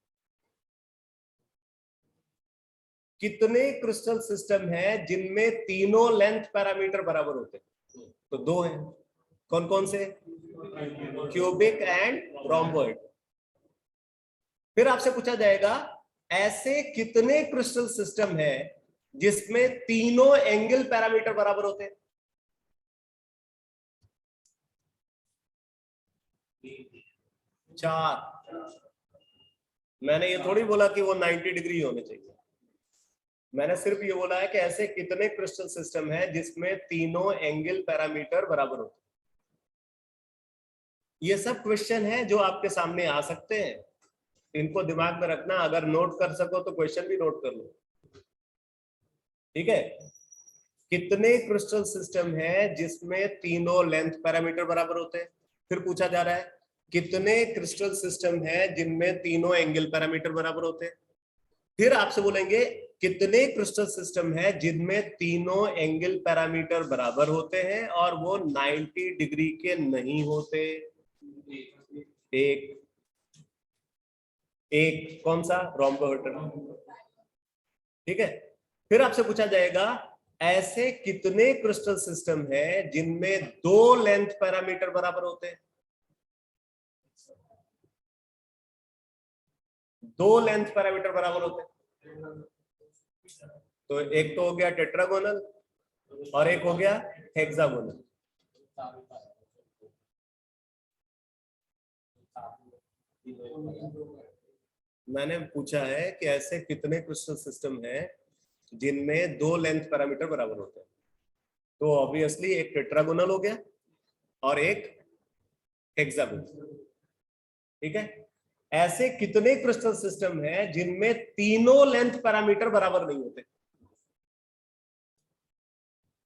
कितने क्रिस्टल सिस्टम है जिनमें तीनों लेंथ पैरामीटर बराबर होते हैं? तो 2 हैं। कौन कौन से? Cubic and rhomboid. फिर आपसे पूछा जाएगा ऐसे कितने क्रिस्टल सिस्टम है जिसमें तीनों एंगल पैरामीटर बराबर होते हैं? चार। मैंने ये थोड़ी बोला कि वो 90 डिग्री होने चाहिए, मैंने सिर्फ ये बोला है कि ऐसे कितने क्रिस्टल सिस्टम है जिसमें तीनों एंगल पैरामीटर बराबर होते हैं। ये सब क्वेश्चन है जो आपके सामने आ सकते हैं, इनको दिमाग में रखना, अगर नोट कर सको तो क्वेश्चन भी नोट कर लो, ठीक है। कितने क्रिस्टल सिस्टम है जिसमें तीनों लेंथ पैरामीटर बराबर होते हैं? फिर पूछा जा रहा है कितने क्रिस्टल सिस्टम है जिनमें तीनों एंगल पैरामीटर बराबर होते हैं? फिर आपसे बोलेंगे कितने क्रिस्टल सिस्टम है जिनमें तीनों एंगल पैरामीटर बराबर होते हैं और वो 90 डिग्री के नहीं होते? एक। एक कौन सा? रोम्बोहेड्रन, ठीक है। फिर आपसे पूछा जाएगा ऐसे कितने क्रिस्टल सिस्टम है जिनमें दो लेंथ पैरामीटर बराबर होते हैं? दो लेंथ पैरामीटर बराबर होते हैं। तो एक तो हो गया टेट्रागोनल और एक हो गया हेक्सागोनल। मैंने पूछा है कि ऐसे कितने क्रिस्टल सिस्टम है जिनमें दो लेंथ पैरामीटर बराबर होते हैं, तो ऑब्वियसली एक टेट्रागोनल हो गया और एक हेक्सागोनल, ठीक है। ऐसे कितने क्रिस्टल सिस्टम है जिनमें तीनों लेंथ पैरामीटर बराबर नहीं होते?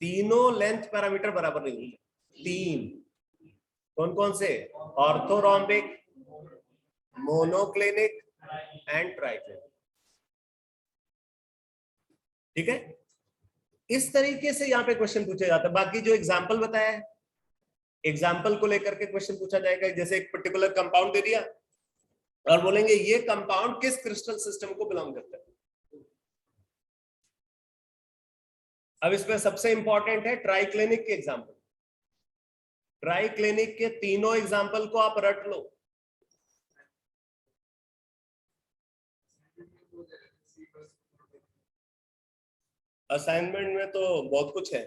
तीनों लेंथ पैरामीटर बराबर नहीं होते, तीन। कौन कौन से? ऑर्थोरोम्बिक, मोनोक्लिनिक एंड ट्राइक्लिनिक, ठीक है। इस तरीके से यहां पे क्वेश्चन पूछा जाता है। बाकी जो एग्जाम्पल बताया है, एग्जाम्पल को लेकर के क्वेश्चन पूछा जाएगा। जैसे एक पर्टिकुलर कंपाउंड दे दिया और बोलेंगे ये कंपाउंड किस क्रिस्टल सिस्टम को बिलोंग करता है। अब इसमें सबसे इंपॉर्टेंट है ट्राइक्लिनिक के एग्जाम्पल। ट्राइक्लिनिक के तीनों एग्जाम्पल को आप रट लो। असाइनमेंट में तो बहुत कुछ है।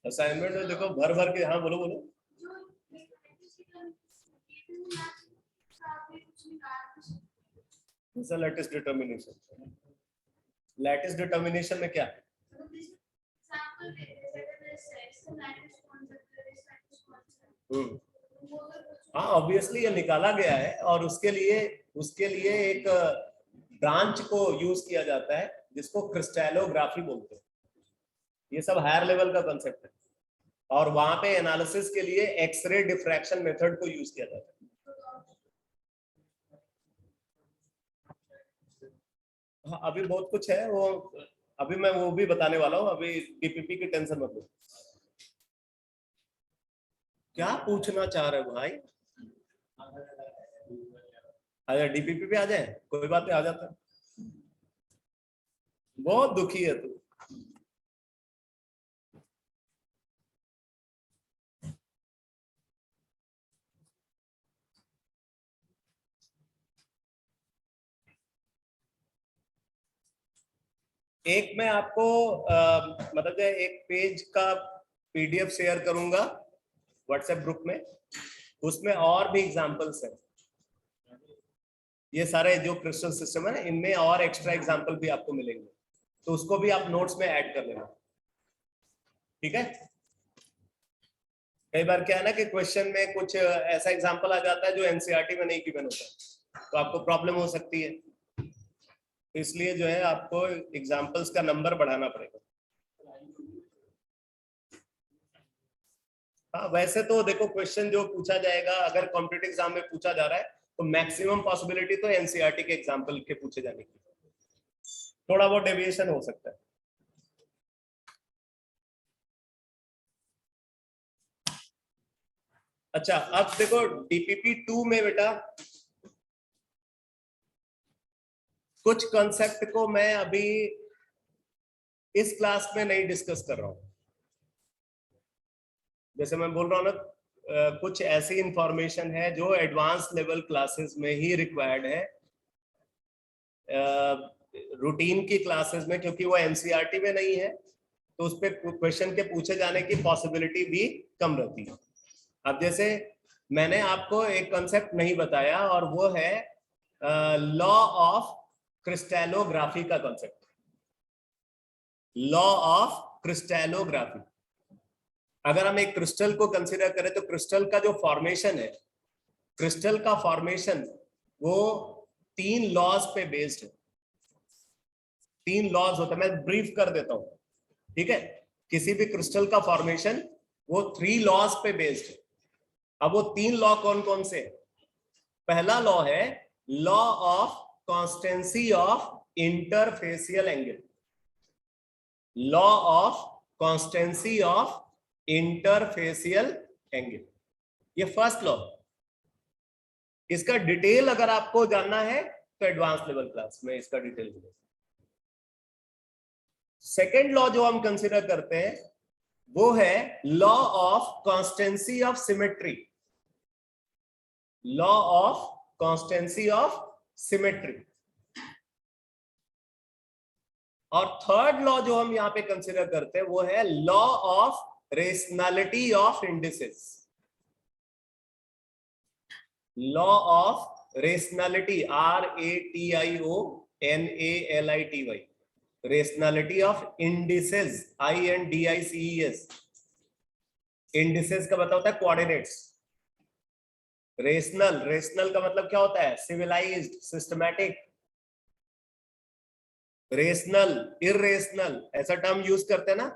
असाइनमेंट में देखो भर भर के, हाँ बोलो बोलो। लैटिस डिटर्मिनेशन, लैटिस डिटर्मिनेशन में क्या है? हाँ ऑब्वियसली ये निकाला गया है और उसके लिए एक ब्रांच को यूज किया जाता है जिसको क्रिस्टलोग्राफी बोलते हैं। ये सब हायर लेवल का कंसेप्ट है और वहां पे एनालिसिस के लिए एक्सरे डिफ्रैक्शन मेथड को यूज किया जाता है। हाँ अभी बहुत कुछ है, वो अभी मैं वो भी बताने वाला हूँ। अभी डीपीपी की टेंशन मत लो। क्या पूछना चाह रहे हो भाई? आजा डीपीपी पे आ जाए, कोई बात नहीं, आ जाता। बहुत दुखी है तू। एक मैं आपको मतलब एक पेज का पीडीएफ शेयर करूंगा व्हाट्सएप ग्रुप में, उसमें और भी एग्जांपल्स हैं। ये सारे जो क्रिस्टल सिस्टम है इनमें और एक्स्ट्रा एग्जांपल भी आपको मिलेंगे, तो उसको भी आप नोट्स में ऐड कर लेना, ठीक है। कई बार क्या है ना कि क्वेश्चन में कुछ ऐसा एग्जांपल आ जाता है जो एनसीईआरटी में नहीं गिवन होता, तो आपको प्रॉब्लम हो सकती है। इसलिए जो है आपको एग्जांपल्स का नंबर बढ़ाना पड़ेगा। हाँ वैसे तो देखो क्वेश्चन जो पूछा जाएगा अगर कॉम्पिटिटिव एग्जाम में पूछा जा रहा है तो मैक्सिमम पॉसिबिलिटी तो एनसीईआरटी के एग्जांपल के पूछे जाने की, थोड़ा बहुत डेविएशन हो सकता है। अच्छा अब देखो डीपीपी 2 में बेटा कुछ कॉन्सेप्ट को मैं अभी इस क्लास में नहीं डिस्कस कर रहा हूं। जैसे मैं बोल रहा हूं ना, कुछ ऐसी इंफॉर्मेशन है जो एडवांस लेवल क्लासेस में ही रिक्वायर्ड है, रूटीन की क्लासेस में, क्योंकि वो एनसीईआरटी में नहीं है, तो उस पर क्वेश्चन के पूछे जाने की पॉसिबिलिटी भी कम रहती है। अब जैसे मैंने आपको एक कॉन्सेप्ट नहीं बताया, और वो है लॉ ऑफ क्रिस्टलोग्राफी का कॉन्सेप्ट। Law of crystallography. अगर हम एक क्रिस्टल को कंसीडर करें तो क्रिस्टल का जो फॉर्मेशन है, क्रिस्टल का फॉर्मेशन वो 3 लॉज पे बेस्ड है। 3 लॉज होता है, मैं ब्रीफ कर देता हूं, ठीक है। किसी भी क्रिस्टल का फॉर्मेशन वो 3 लॉज पे बेस्ड है। अब वो 3 लॉ कौन कौन से है? पहला लॉ है law of constancy of interfacial angle. Law of constancy of interfacial angle, ये फर्स्ट लॉ। इसका डिटेल अगर आपको जानना है तो एडवांस लेवल क्लास में इसका डिटेल मिलेगा। सेकेंड लॉ जो हम कंसीडर करते हैं वो है law of constancy of symmetry. Law of constancy of symmetry. और थर्ड लॉ जो हम यहां पे कंसीडर करते हैं वो है law of rationality of indices. Law of rationality, RATIONALITY, rationality of indices, INDICES। Indices का मतलब होता है कोऑर्डिनेट्स। रेशनल, रेशनल का मतलब क्या होता है? Civilised, systematic. रेशनल, इरेशनल, ऐसा टर्म यूज करते हैं ना।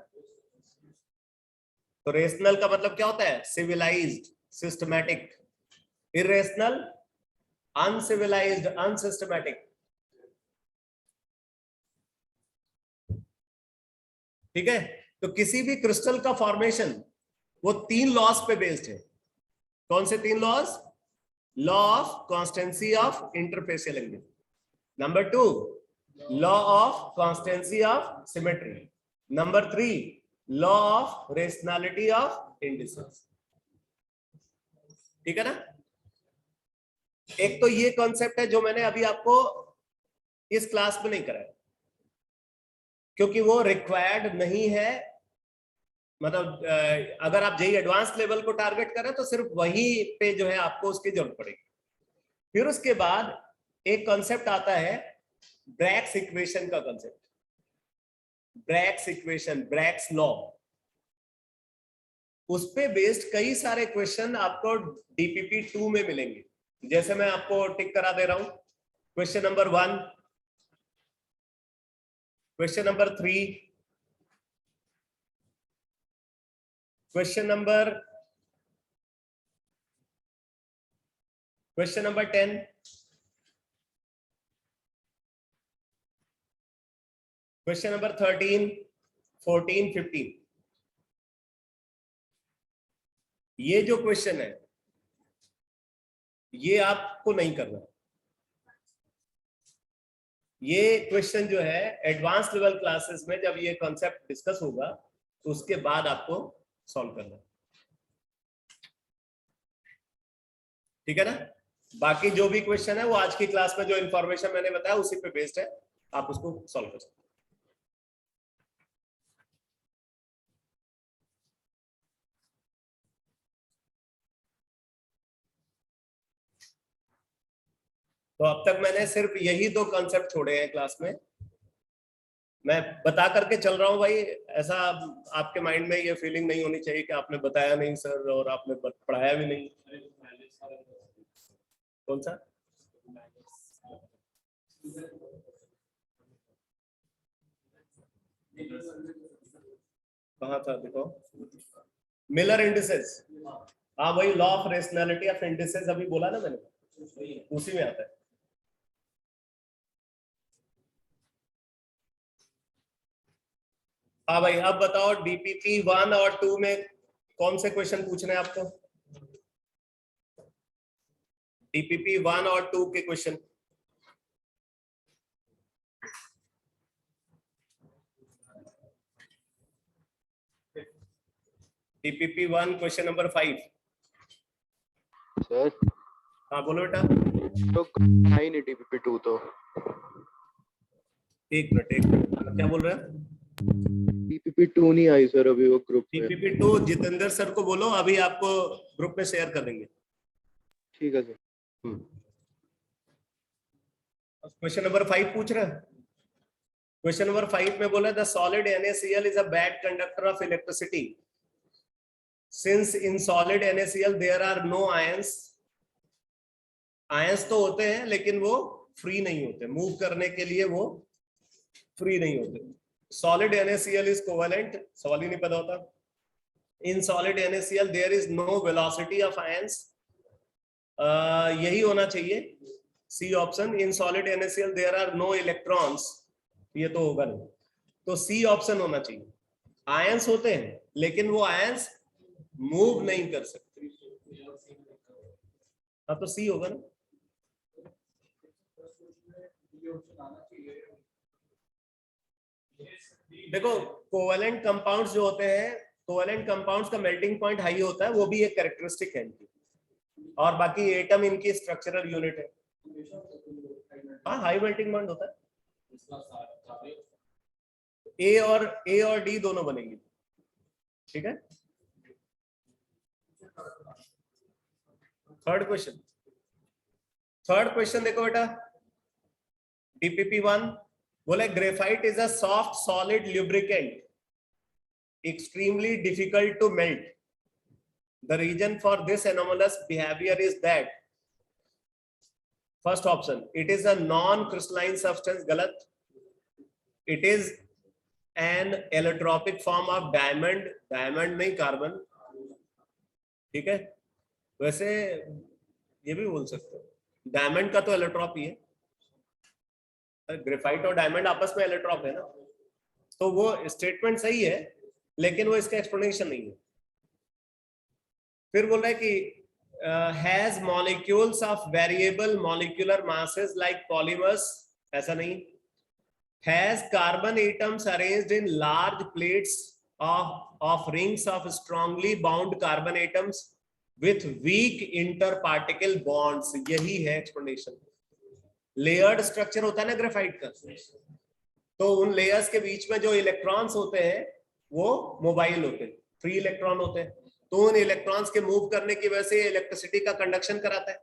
तो रेशनल का मतलब क्या होता है? Civilised, systematic. Irrational, uncivilised, unsystematic. ठीक है। तो किसी भी क्रिस्टल का फॉर्मेशन वो 3 लॉज पे बेस्ड है। कौन से 3 laws? Law of constancy of interfacial angle, number 2 law of constancy of symmetry, number 3 law of rationality of indices. ठीक है ना। एक तो ये कॉन्सेप्ट है जो मैंने अभी आपको इस क्लास में नहीं कराया, क्योंकि वो रिक्वायर्ड नहीं है। मतलब अगर आप जेईई एडवांस लेवल को टारगेट करें तो सिर्फ वही पे जो है आपको उसकी जरूरत पड़ेगी। फिर उसके बाद एक कॉन्सेप्ट आता है ब्रैग्स इक्वेशन का concept. Bragg's equation, Bragg's law, उस पे बेस्ड कई सारे क्वेश्चन आपको डीपीपी 2 में मिलेंगे। जैसे मैं आपको टिक करा दे रहा हूं, question number 1, question number 3, question number 10, question number 13, 14, 15। ये जो क्वेश्चन है ये आपको नहीं करना। ये क्वेश्चन जो है एडवांस लेवल क्लासेस में जब ये कॉन्सेप्ट डिस्कस होगा तो उसके बाद आपको सॉल्व करना। ठीक है ना। बाकी जो भी क्वेश्चन है वो आज की क्लास में जो इंफॉर्मेशन मैंने बताया उसी पे बेस्ड है, आप उसको सॉल्व कर सकते हैं। तो अब तक मैंने सिर्फ यही 2 कॉन्सेप्ट छोड़े हैं क्लास में। मैं बता करके चल रहा हूं भाई, ऐसा आपके माइंड में ये फीलिंग नहीं होनी चाहिए कि आपने बताया नहीं सर और आपने पढ़ाया भी नहीं। कौन सा? कहाँ था देखो, मिलर इंडिसेस। हाँ वही law of rationality of indices अभी बोला ना मैंने, उसी में आता है। हाँ भाई, अब बताओ डीपीपी 1 और 2 में कौन से क्वेश्चन पूछने हैं आपको? डीपीपी 1 और 2 के question. TPP 1 question number 5। Sir हाँ बोलो बेटा। तो आई नहीं टीपीपी 2 तो एक मिनट क्या बोल रहे हैं? टीपीपी 2 नहीं आई सर अभी वो ग्रुप में। टीपीपी 2 जितेंद्र सर को बोलो, अभी आपको ग्रुप में शेयर कर देंगे। ठीक है सर। क्वेश्चन नंबर 5 पूछ रहे हैं। क्वेश्चन नंबर 5 में बोला the solid NaCl is a bad conductor of electricity since in solid NaCl there are no ions. Ions तो होते हैं लेकिन वो फ्री नहीं होते, मूव करने के लिए वो फ्री नहीं होते। सॉलिड NaCl इज कोवेलेंट, सवाल ही नहीं पता होता। In solid NaCl there is no velocity of ions, यही होना चाहिए C option. In solid NaCl there are no electrons, ये तो होगा नहीं, तो सी ऑप्शन होना चाहिए। आयंस होते हैं लेकिन वो आयंस मूव नहीं कर सकते, हाँ तो सी होगा ना। देखो कोवेलेंट कंपाउंड्स जो होते हैं, कोवेलेंट कंपाउंड्स का मेल्टिंग पॉइंट हाई होता है, वो भी एक कैरेक्टरिस्टिक है इनकी, और बाकी एटम इनकी स्ट्रक्चरल यूनिट है। हाँ हाई मेल्टिंग पॉइंट होता है, ए और डी दोनों बनेंगे, ठीक है। थर्ड क्वेश्चन देखो बेटा, डीपीपी 1 बोले graphite is a soft solid lubricant extremely difficult to melt. The reason for this anomalous behaviour is that, first option it is a non crystalline substance, गलत। It is an allotropic form of diamond, diamond नहीं कार्बन, ठीक है। वैसे ये भी बोल सकते हो, डायमंड का तो एलोट्रॉप ही है, ग्रेफाइट और डायमंड आपस में एलोट्रॉप है ना, तो वो स्टेटमेंट सही है लेकिन वो इसका एक्सप्लेनेशन नहीं है। फिर बोल रहा है कि has molecules of variable molecular masses like polymers, ऐसा नहीं। Has carbon atoms arranged in large plates of rings of strongly bound carbon atoms with weak interparticle bonds, यही है एक्सप्लेनेशन। लेयर्ड स्ट्रक्चर होता है ना ग्रेफाइट का, तो उन लेयर्स के बीच में जो इलेक्ट्रॉन्स होते हैं वो मोबाइल होते हैं, फ्री इलेक्ट्रॉन होते हैं, तो उन इलेक्ट्रॉन्स के मूव करने की वजह से इलेक्ट्रिसिटी का कंडक्शन कराता है,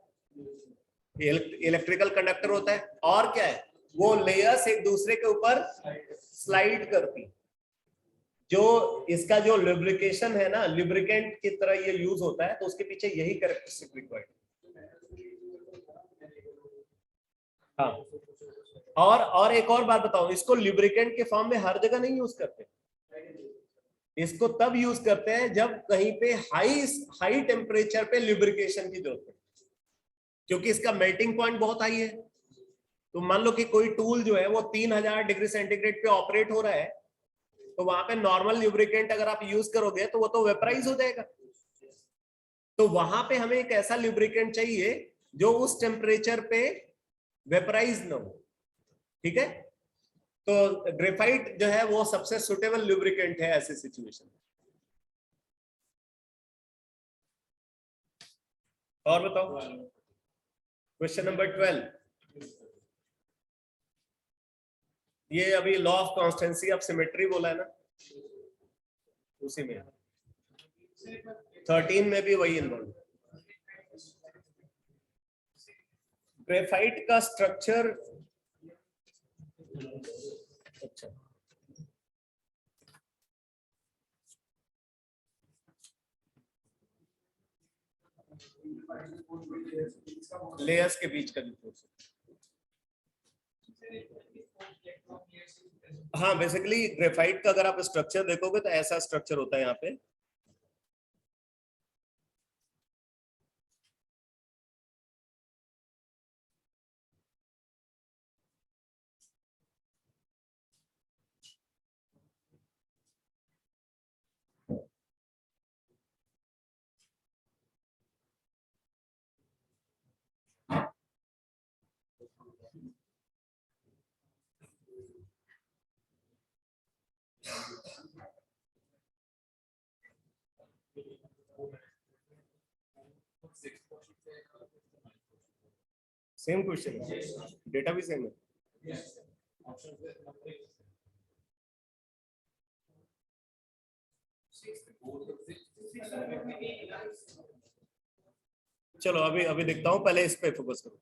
इलेक्ट्रिकल कंडक्टर होता है। और क्या है, वो लेयर्स एक दूसरे के ऊपर स्लाइड करती, जो इसका जो लुब्रिकेशन है ना, लुब्रिकेंट की तरह ये यूज होता है, तो उसके पीछे यही कैरेक्टरिस्टिक रिक्वायर्ड। हाँ और एक और बात बताऊं, इसको लुब्रिकेंट के फॉर्म में हर जगह नहीं यूज करते, इसको तब यूज करते हैं जब कहीं पे हाई टेम्परेचर पे लुब्रिकेशन की जरूरत है, क्योंकि इसका मेल्टिंग पॉइंट बहुत हाई है। तो मान लो कि कोई टूल जो है वो 3000 डिग्री सेंटीग्रेड पे ऑपरेट हो रहा है, तो वहां पे नॉर्मल लुब्रिकेंट अगर आप यूज करोगे तो वो तो वेपराइज हो जाएगा, तो वहां पे हमें एक ऐसा लुब्रिकेंट चाहिए जो उस टेम्परेचर पे वेपराइज ना हो, ठीक है। तो ग्रेफाइट जो है वो सबसे सुटेबल लुब्रिकेंट है ऐसे सिचुएशन में। और बताओ क्वेश्चन नंबर 12, ये अभी law of constancy of symmetry बोला है ना, उसी में 13 में भी वही इन्वॉल्व। ग्रेफाइट का स्ट्रक्चर, अच्छा लेयर्स के बीच का डिफरेंस, हाँ बेसिकली ग्रेफाइट का अगर आप स्ट्रक्चर देखोगे तो ऐसा स्ट्रक्चर होता है यहाँ पे, सेम क्वेश्चन है, डेटा भी सेम है। चलो अभी अभी देखता हूं, पहले इस पे फोकस करो।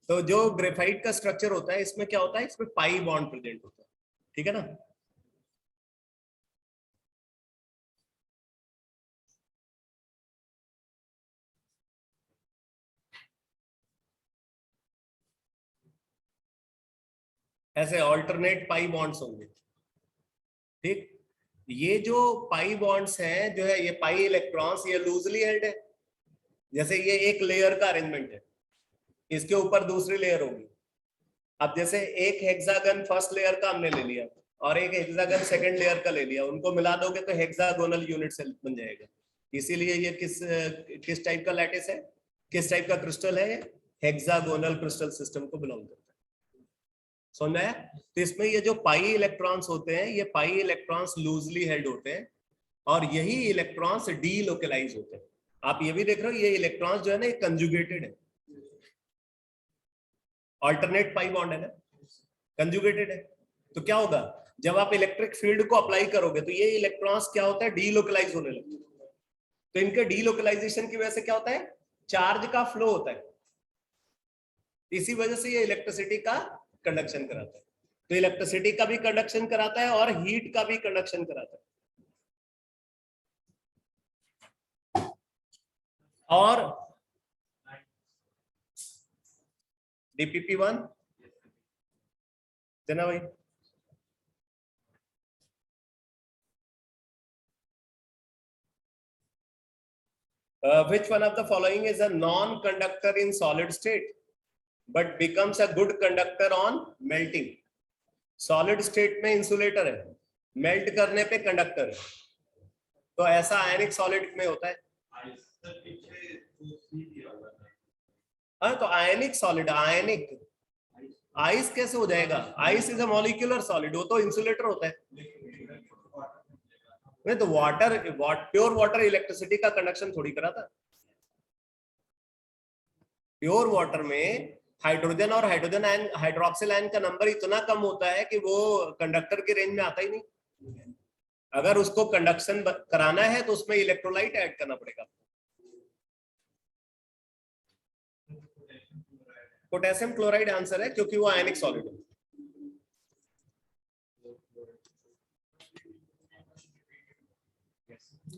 तो जो ग्रेफाइट का स्ट्रक्चर होता है, इसमें क्या होता है, इसमें पाई बॉन्ड प्रेजेंट होता है, ठीक है ना। ऐसे ऑल्टरनेट पाई बॉन्ड्स होंगे, ठीक। ये जो पाई बॉन्ड्स हैं, जो है ये पाई इलेक्ट्रॉन्स, ये लूजली हेल्ड है। जैसे ये एक लेयर का अरेंजमेंट है, इसके ऊपर दूसरी लेयर होगी। अब जैसे एक हेक्सागन फर्स्ट लेयर का हमने ले लिया और एक हेक्सागन सेकंड लेयर का ले लिया, उनको मिला दोगे तो हेक्सागोनल यूनिट सेल बन जाएगा। इसीलिए ये किस टाइप का लैटिस है, किस टाइप का क्रिस्टल है, हेक्सागोनल क्रिस्टल सिस्टम को बिलोंग करता है। समझ में आया? तो इसमें ये जो पाई इलेक्ट्रॉन्स होते हैं, ये पाई इलेक्ट्रॉन्स लूजली हेल्ड होते हैं और यही इलेक्ट्रॉन्स डीलोकलाइज होते हैं। आप ये भी देख रहे हो, ये इलेक्ट्रॉन्स जो है ना, ये कंजुगेटेड है, अल्टरनेट पाई बॉन्ड है ना, कंजुगेटेड है। तो क्या होगा, जब आप इलेक्ट्रिक फील्ड को अप्लाई करोगे तो ये इलेक्ट्रॉन्स क्या होता है, डीलोकलाइज होने लगते हैं। तो इनके डीलोकलाइजेशन की वजह से क्या होता है, चार्ज का फ्लो होता है। इसी वजह से ये इलेक्ट्रिसिटी का कंडक्शन कराता है। तो इलेक्ट्रिसिटी का भी कंडक्शन कराता है और हीट का भी कंडक्शन कराता है। और DPP1 देना भाई। Which one of the following is a non-conductor in solid state but becomes a good conductor on melting? Solid state में इंसुलेटर है, मेल्ट करने पे कंडक्टर है। तो ऐसा आयनिक सॉलिड में होता है। हाँ, तो आयनिक सॉलिड, आयनिक आइस कैसे हो जाएगा, ice is a molecular solid, वो तो इंसुलेटर होता है। नहीं तो वाटर, प्योर वाटर इलेक्ट्रिसिटी का कंडक्शन थोड़ी कराता है। प्योर वाटर में हाइड्रोजन और हाइड्रोजन आयन, हाइड्रोक्सिल आयन का नंबर इतना कम होता है कि वो कंडक्टर के रेंज में आता ही नहीं। अगर उसको कंडक्शन कराना है तो उसमें इलेक्ट्रोलाइट ऐड करना पड़ेगा। पोटेशियम क्लोराइड आंसर है, क्योंकि वो आयनिक सॉलिड है।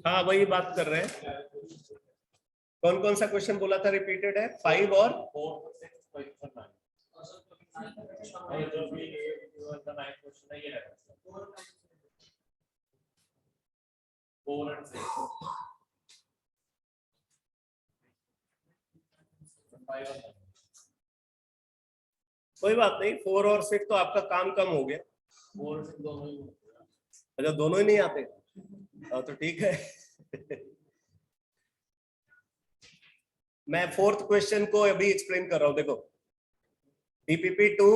हाँ, वही बात कर रहे हैं। कौन कौन सा क्वेश्चन बोला था रिपीटेड है, 5 और कोई बात नहीं, 4 और 6 तो आपका काम कम हो गया। 4 दोनों ही, अच्छा दोनों ही नहीं आते, तो ठीक है। मैं 4th क्वेश्चन को अभी एक्सप्लेन कर रहा हूं। देखो, DPP2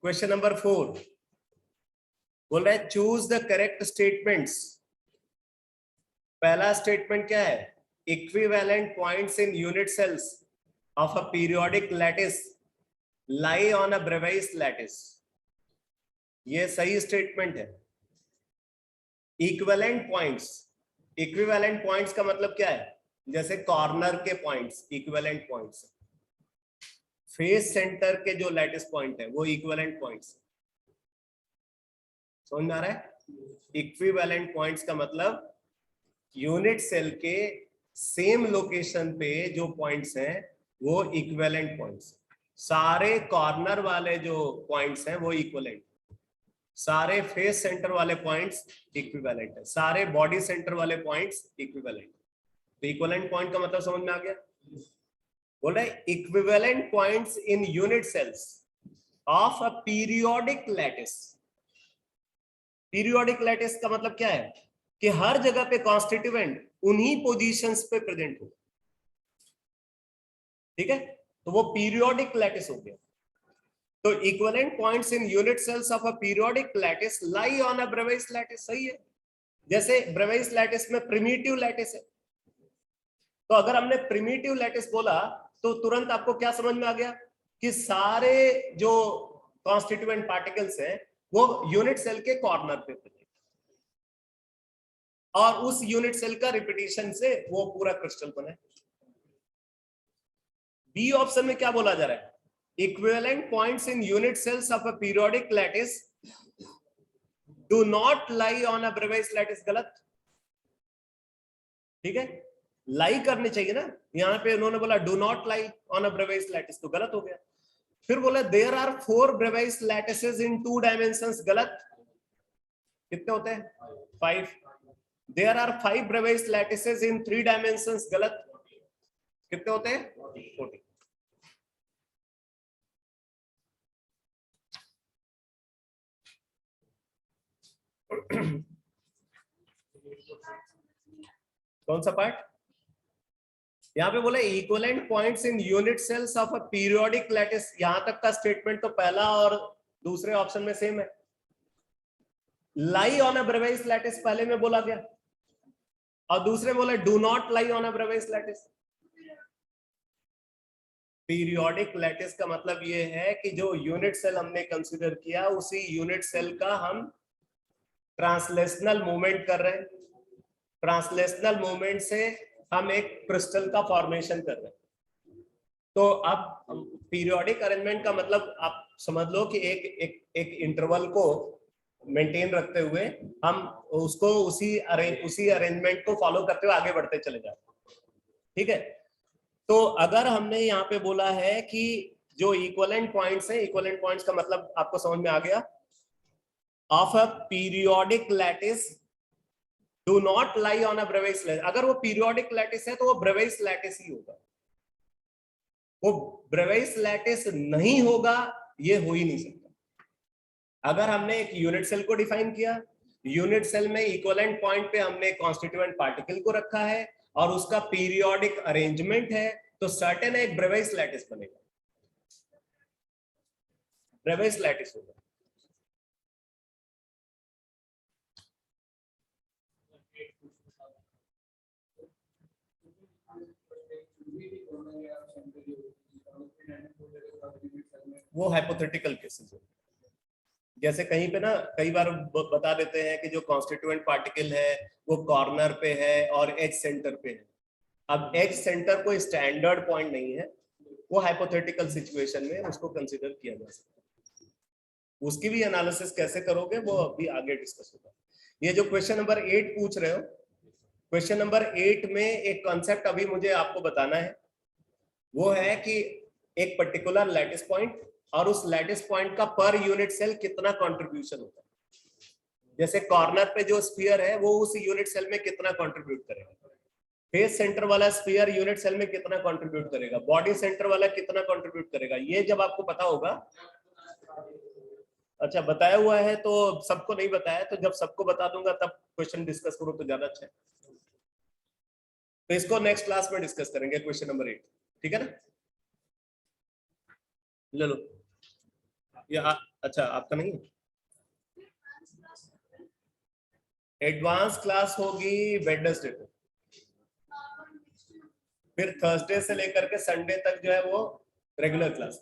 क्वेश्चन नंबर 4 बोल रहा है चूज द करेक्ट स्टेटमेंट्स। पहला स्टेटमेंट क्या है, equivalent points in unit cells of a periodic lattice lie on a Bravais lattice. ये सही स्टेटमेंट है। इक्विवेलेंट पॉइंट्स, इक्विवेलेंट पॉइंट्स का मतलब क्या है, जैसे कॉर्नर के points equivalent points, face centre के जो लैटिस पॉइंट है वो इक्विवेलेंट पॉइंट्स। समझ में आ रहा है? इक्विवेलेंट पॉइंट्स का मतलब यूनिट सेल के सेम लोकेशन पे जो पॉइंट्स हैं वो इक्विवेलेंट पॉइंट्स। सारे कॉर्नर वाले जो पॉइंट्स हैं वो इक्विवेलेंट, सारे फेस सेंटर वाले पॉइंट्स इक्विवेलेंट है, सारे बॉडी सेंटर वाले पॉइंट्स इक्विवेलेंट। तो इक्विवेलेंट पॉइंट का मतलब समझ में आ गया। बोल रहे equivalent points in unit cells of a periodic lattice. Periodic lattice का मतलब क्या है कि हर जगह पे कॉन्स्टिट्यूएंट उन्हीं पोजीशंस पे प्रेजेंट हो, ठीक है, तो वो पीरियोडिक लैटिस हो गया। तो equivalent points in unit cells of a periodic lattice lie on a Bravais lattice. सही है, जैसे ब्रेवाइस लैटिस में प्रिमिटिव लैटिस है, तो अगर हमने प्रिमिटिव लैटिस बोला तो तुरंत आपको क्या समझ में आ गया, कि सारे जो कॉन्स्टिट्यूएंट पार्टिकल्स हैं वो यूनिट सेल के कॉर्नर पे बने और उस यूनिट सेल का रिपीटिशन से वो पूरा क्रिस्टल बने। बी ऑप्शन में क्या बोला जा रहा है? Equivalent points in unit cells of a periodic lattice do not lie on a Bravais lattice. गलत, ठीक है, लाई करनी चाहिए ना, यहां पे उन्होंने बोला do not lie on a Bravais lattice, तो गलत हो गया। फिर बोला there are 4 Bravais lattices in 2 dimensions. गलत, कितने होते हैं? 5। There are 5 Bravais lattices in 3 dimensions. गलत, कितने होते हैं? 40। कौन सा पार्ट? यहां पे बोले equivalent points in unit cells of a periodic lattice. यहां तक का स्टेटमेंट तो पहला और दूसरे ऑप्शन में सेम है। लाई ऑन अ ब्रेवाइज लैटिस पहले में बोला गया और दूसरे में बोला do not lie on a Bravais lattice. Periodic lattice का मतलब ये है कि जो यूनिट सेल हमने कंसीडर किया उसी यूनिट सेल का हम ट्रांसलेशनल मूवमेंट कर रहे हैं। ट्रांसलेशनल मूवमेंट से हम एक क्रिस्टल का फॉर्मेशन कर रहे हैं। तो अब पीरियोडिक अरेंजमेंट का मतलब आप समझ लो कि एक इंटरवल को मेंटेन रखते हुए हम उसको उसी अरेंजमेंट को फॉलो करते हुए आगे बढ़ते चले जाते हैं। ठीक है, तो अगर हमने यहाँ पे बोला है कि जो इक्विवेलेंट पॉइंट्स हैं, इक्विवेलेंट पॉइंट्स का मतलब आपको समझ में आ गया, of a periodic lattice do not lie on a Bravais lattice. अगर वो पीरियोडिक लैटिस है तो वो ब्रेवाइज लैटिस ही होगा, वो ब्रेवाइज लैटिस नहीं होगा, ये हो ही नहीं सकता। अगर हमने एक यूनिट सेल को डिफाइन किया, यूनिट सेल में इक्विवेलेंट पॉइंट पे हमने कॉन्स्टिट्यूएंट पार्टिकल को रखा है और उसका पीरियोडिक अरेंजमेंट है, तो सर्टेन एक ब्रेवाइज लैटिस बनेगा, ब्रेवाइज लैटिस होगा। वो हाइपोथेटिकल केसेस है, जैसे कहीं पे ना कई बार बता देते हैं कि जो कॉन्स्टिट्यूएंट पार्टिकल है वो कॉर्नर पे है और एज सेंटर पे है। अब एज सेंटर कोई स्टैंडर्ड पॉइंट नहीं है, वो हाइपोथेटिकल सिचुएशन में उसको कंसीडर किया जा सकता है। उसकी भी एनालिसिस कैसे करोगे वो अभी आगे डिस्कस होगा। ये जो क्वेश्चन नंबर 8 पूछ रहे हो, क्वेश्चन नंबर 8 में एक कॉन्सेप्ट अभी मुझे आपको बताना है, वो है कि एक पर्टिकुलर लैटिस पॉइंट और उस लैटिस पॉइंट का पर यूनिट सेल कितना कंट्रीब्यूशन होता है। जैसे कॉर्नर पे जो स्फीयर है वो उस यूनिट सेल में कितना कंट्रीब्यूट करेगा, फेस सेंटर वाला स्फीयर यूनिट सेल में कितना कंट्रीब्यूट करेगा, बॉडी सेंटर वाला कितना कंट्रीब्यूट करेगा, ये जब आपको पता होगा। अच्छा, बताया हुआ है तो सबको नहीं बताया, तो जब सबको बता दूंगा तब क्वेश्चन डिस्कस करो तो ज्यादा अच्छा है। तो इसको नेक्स्ट क्लास में डिस्कस करेंगे, क्वेश्चन नंबर 8, ठीक है ना? ले लो ये अच्छा आपका नहीं है। एडवांस क्लास होगी वेडनेसडे को, फिर थर्सडे से लेकर के संडे तक जो है वो रेगुलर क्लास।